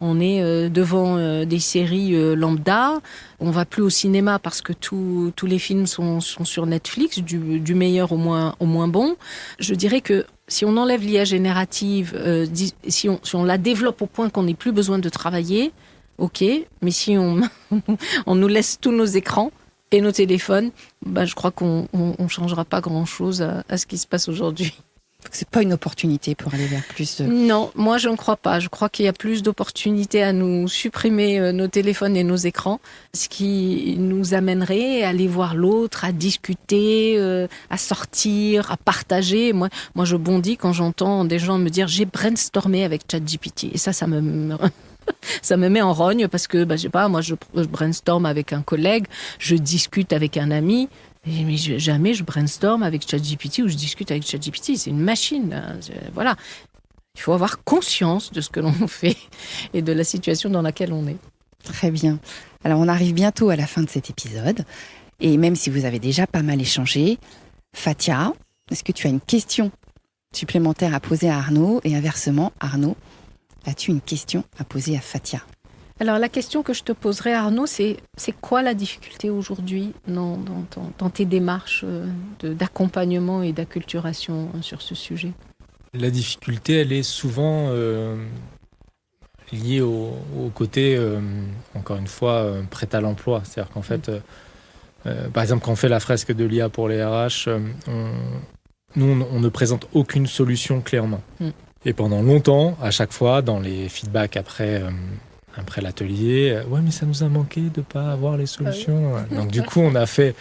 On est devant des séries lambda. On va plus au cinéma parce que tous les films sont sur Netflix, du meilleur au moins bon. Je dirais que si on enlève l'IA générative, si on la développe au point qu'on n'ait plus besoin de travailler, ok, mais si on nous laisse tous nos écrans et nos téléphones, je crois qu'on changera pas grand-chose à ce qui se passe aujourd'hui. C'est pas une opportunité pour aller vers plus de... Non, moi je ne crois pas. Je crois qu'il y a plus d'opportunités à nous supprimer nos téléphones et nos écrans, ce qui nous amènerait à aller voir l'autre, à discuter, à sortir, à partager. Moi je bondis quand j'entends des gens me dire « j'ai brainstormé avec ChatGPT ». Et ça me met en rogne parce que, je sais pas, moi je brainstorm avec un collègue, je discute avec un ami. Mais jamais je brainstorm avec ChatGPT ou je discute avec ChatGPT. C'est une machine. Voilà. Il faut avoir conscience de ce que l'on fait et de la situation dans laquelle on est. Très bien. Alors, on arrive bientôt à la fin de cet épisode. Et même si vous avez déjà pas mal échangé, Fathia, est-ce que tu as une question supplémentaire à poser à Arnaud? Et inversement, Arnaud, as-tu une question à poser à Fathia? Alors la question que je te poserai, Arnaud, c'est quoi la difficulté aujourd'hui dans tes démarches d'accompagnement et d'acculturation sur ce sujet? La difficulté, elle est souvent liée au côté, encore une fois, prêt à l'emploi. C'est-à-dire qu'en fait, par exemple, quand on fait la fresque de l'IA pour les RH, nous, on ne présente aucune solution clé en main. Et pendant longtemps, à chaque fois, dans les feedbacks après l'atelier, ouais, mais ça nous a manqué de pas avoir les solutions. Donc du coup, on a fait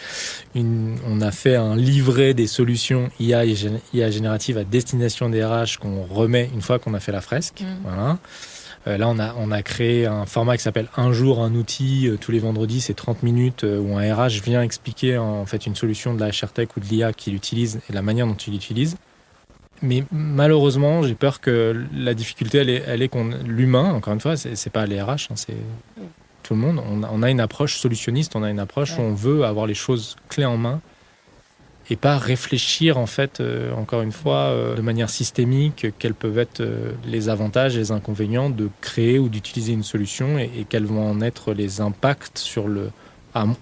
un livret des solutions IA générative à destination des RH qu'on remet une fois qu'on a fait la fresque. Voilà. Là, on a créé un format qui s'appelle Un jour, un outil. Tous les vendredis, c'est 30 minutes où un RH vient expliquer en fait une solution de la HRTech ou de l'IA qu'il utilise et la manière dont il l'utilise. Mais malheureusement, j'ai peur que la difficulté, elle est qu'on l'humain, encore une fois, c'est pas les RH, c'est tout le monde. On a une approche solutionniste, on a une approche où on veut avoir les choses clés en main et pas réfléchir, en fait, encore une fois, de manière systémique, quels peuvent être les avantages et les inconvénients de créer ou d'utiliser une solution et quels vont en être les impacts sur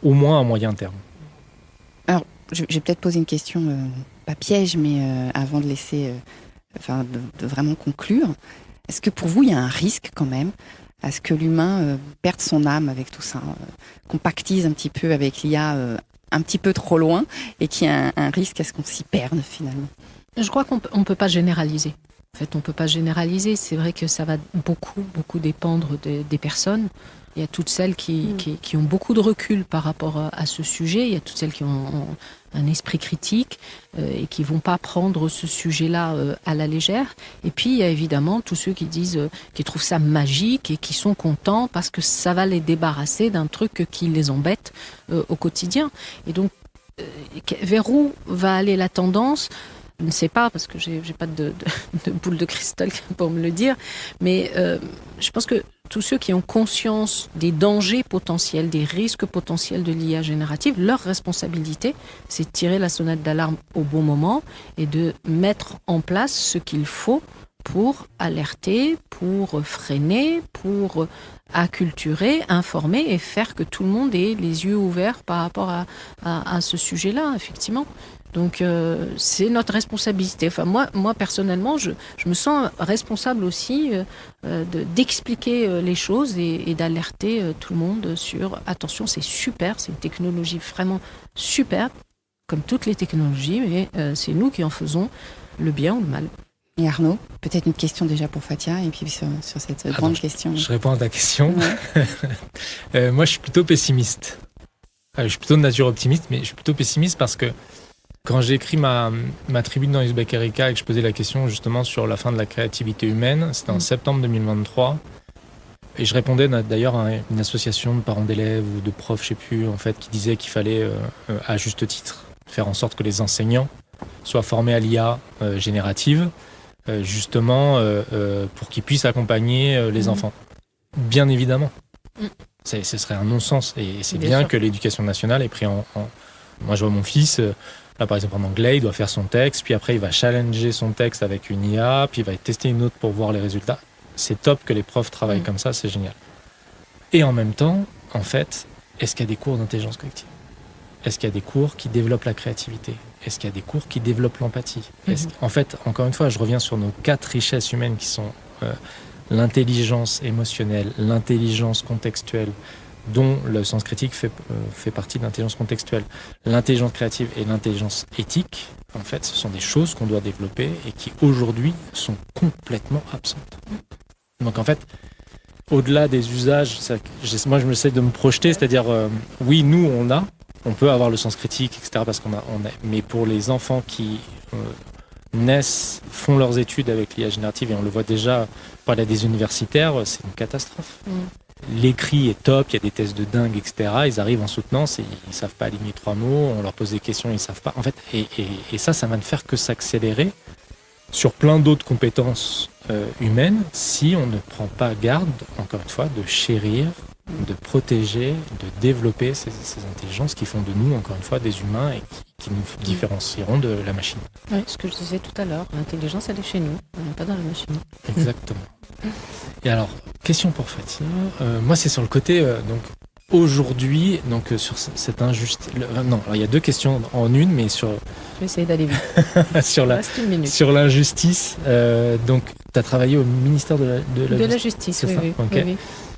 au moins à moyen terme. Alors, je vais peut-être poser une question... pas piège, mais avant de laisser, de vraiment conclure, est-ce que pour vous, il y a un risque quand même à ce que l'humain perde son âme avec tout ça, compactise un petit peu avec l'IA un petit peu trop loin et qu'il y a un risque à ce qu'on s'y perde finalement. Je crois qu'on ne peut pas généraliser. En fait, on ne peut pas généraliser. C'est vrai que ça va beaucoup dépendre des personnes. Il y a toutes celles qui ont beaucoup de recul par rapport à ce sujet. Il y a toutes celles qui ont un esprit critique et qui ne vont pas prendre ce sujet-là à la légère. Et puis, il y a évidemment tous ceux qui disent, qui trouvent ça magique et qui sont contents parce que ça va les débarrasser d'un truc qui les embête au quotidien. Et donc, vers où va aller la tendance ? Je ne sais pas, parce que j'ai pas de boule de cristal pour me le dire, mais je pense que tous ceux qui ont conscience des dangers potentiels, des risques potentiels de l'IA générative, leur responsabilité, c'est de tirer la sonnette d'alarme au bon moment et de mettre en place ce qu'il faut pour alerter, pour freiner, pour acculturer, informer et faire que tout le monde ait les yeux ouverts par rapport à ce sujet-là, effectivement. Donc c'est notre responsabilité. Enfin moi personnellement, je me sens responsable aussi d'expliquer les choses et d'alerter tout le monde sur attention, c'est super, c'est une technologie vraiment super, comme toutes les technologies, mais c'est nous qui en faisons le bien ou le mal. Et Arnaud, peut-être une question déjà pour Fatia et puis sur cette grande question. Je réponds à ta question. Ouais. Moi, je suis plutôt pessimiste. Je suis plutôt de nature optimiste, mais je suis plutôt pessimiste parce que quand j'ai écrit ma tribune dans Uzbek Erika et que je posais la question justement sur la fin de la créativité humaine, c'était en septembre 2023. Et je répondais d'ailleurs à une association de parents d'élèves ou de profs, je sais plus, en fait, qui disait qu'il fallait, à juste titre, faire en sorte que les enseignants soient formés à l'IA générative, justement pour qu'ils puissent accompagner les enfants. Bien évidemment. Ce serait un non-sens. Et c'est bien que l'éducation nationale ait pris en... Moi, je vois mon fils... Là, par exemple, en anglais, il doit faire son texte, puis après, il va challenger son texte avec une IA, puis il va tester une autre pour voir les résultats. C'est top que les profs travaillent comme ça, c'est génial. Et en même temps, en fait, est-ce qu'il y a des cours d'intelligence collective ? Est-ce qu'il y a des cours qui développent la créativité ? Est-ce qu'il y a des cours qui développent l'empathie ? En fait, encore une fois, je reviens sur nos 4 richesses humaines qui sont l'intelligence émotionnelle, l'intelligence contextuelle, dont le sens critique fait partie de l'intelligence contextuelle. L'intelligence créative et l'intelligence éthique, en fait, ce sont des choses qu'on doit développer et qui, aujourd'hui, sont complètement absentes. Donc, en fait, au-delà des usages, moi, je me sais de me projeter, c'est-à-dire, oui, nous, on peut avoir le sens critique, etc., parce mais pour les enfants qui naissent, font leurs études avec l'IA générative, et on le voit déjà par des universitaires, c'est une catastrophe. L'écrit est top, il y a des tests de dingue, etc. Ils arrivent en soutenance et ils ne savent pas aligner 3 mots, on leur pose des questions, ils ne savent pas. En fait, et ça va ne faire que s'accélérer sur plein d'autres compétences humaines si on ne prend pas garde, encore une fois, de chérir, de protéger, de développer ces intelligences qui font de nous, encore une fois, des humains et qui nous différencieront de la machine. Oui, ce que je disais tout à l'heure, l'intelligence, elle est chez nous, elle n'est pas dans la machine. Exactement. Et alors, question pour Fatia. Moi, c'est sur le côté, donc, aujourd'hui, donc, sur cette injustice... Non, alors, il y a 2 questions en une, mais sur... Je vais essayer d'aller vite. sur l'injustice. Donc, tu as travaillé au ministère de la Justice, c'est ça oui. Okay. Oui.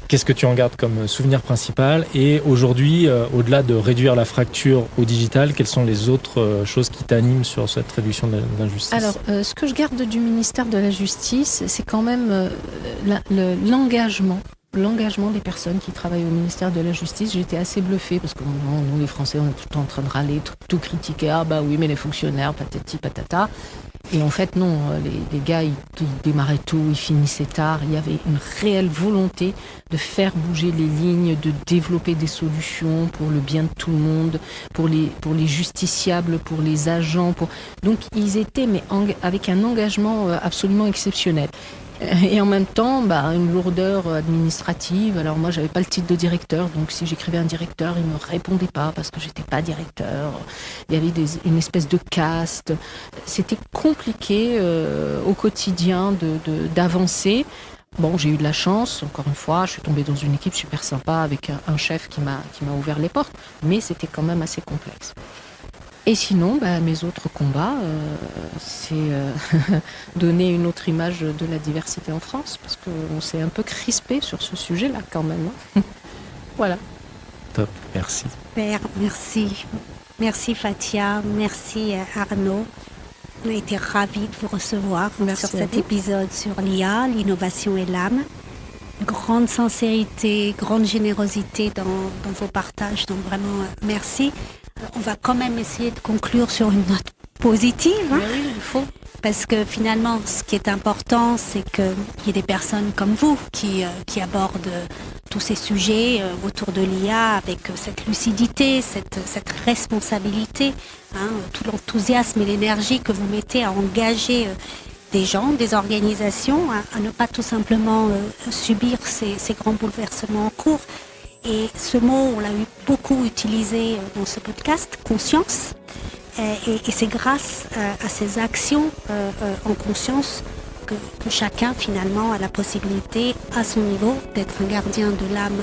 Qu'est-ce que tu en gardes comme souvenir principal ? Et aujourd'hui, au-delà de réduire la fracture au digital, quelles sont les autres choses qui t'animent sur cette réduction de l'injustice ? Alors, ce que je garde du ministère de la Justice, c'est quand même l'engagement des personnes qui travaillent au ministère de la Justice. J'ai été assez bluffée parce que nous, les Français, on est tout le temps en train de râler, tout critiquer. Ah bah oui, mais les fonctionnaires, patati patata. Et en fait, non, les gars, ils démarraient tôt, ils finissaient tard. Il y avait une réelle volonté de faire bouger les lignes, de développer des solutions pour le bien de tout le monde, pour les justiciables, pour les agents. Donc, ils étaient avec un engagement absolument exceptionnel. Et en même temps, une lourdeur administrative. Alors moi, j'avais pas le titre de directeur, donc si j'écrivais un directeur, il me répondait pas parce que j'étais pas directeur. Il y avait une espèce de caste. C'était compliqué au quotidien d'avancer. Bon, j'ai eu de la chance, encore une fois, je suis tombée dans une équipe super sympa avec un chef qui m'a ouvert les portes, mais c'était quand même assez complexe. Et sinon, mes autres combats, c'est donner une autre image de la diversité en France, parce qu'on s'est un peu crispé sur ce sujet-là quand même. Voilà. Top, merci. Super, merci. Merci Fatia, merci Arnaud. On a été ravis de vous recevoir Merci sur à cet vous. épisode sur l'IA, l'innovation et l'âme. Grande sincérité, grande générosité dans vos partages, donc vraiment merci. Alors, on va quand même essayer de conclure sur une note positive. Mais oui, il faut. Parce que finalement, ce qui est important, c'est qu'il y ait des personnes comme vous qui abordent tous ces sujets autour de l'IA avec cette lucidité, cette responsabilité, tout l'enthousiasme et l'énergie que vous mettez à engager des gens, des organisations, à ne pas tout simplement subir ces grands bouleversements en cours. Et ce mot, on l'a beaucoup utilisé dans ce podcast, conscience. Et c'est grâce à ces actions en conscience que chacun finalement a la possibilité à son niveau d'être un gardien de l'âme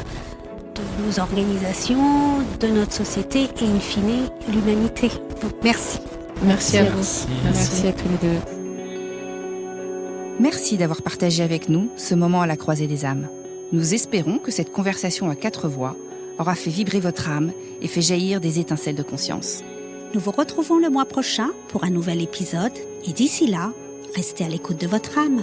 de nos organisations, de notre société et in fine l'humanité. Donc merci. Merci à vous. Merci. Merci à tous les deux. Merci d'avoir partagé avec nous ce moment à la croisée des âmes. Nous espérons que cette conversation à 4 voix aura fait vibrer votre âme et fait jaillir des étincelles de conscience. Nous vous retrouvons le mois prochain pour un nouvel épisode et d'ici là, restez à l'écoute de votre âme.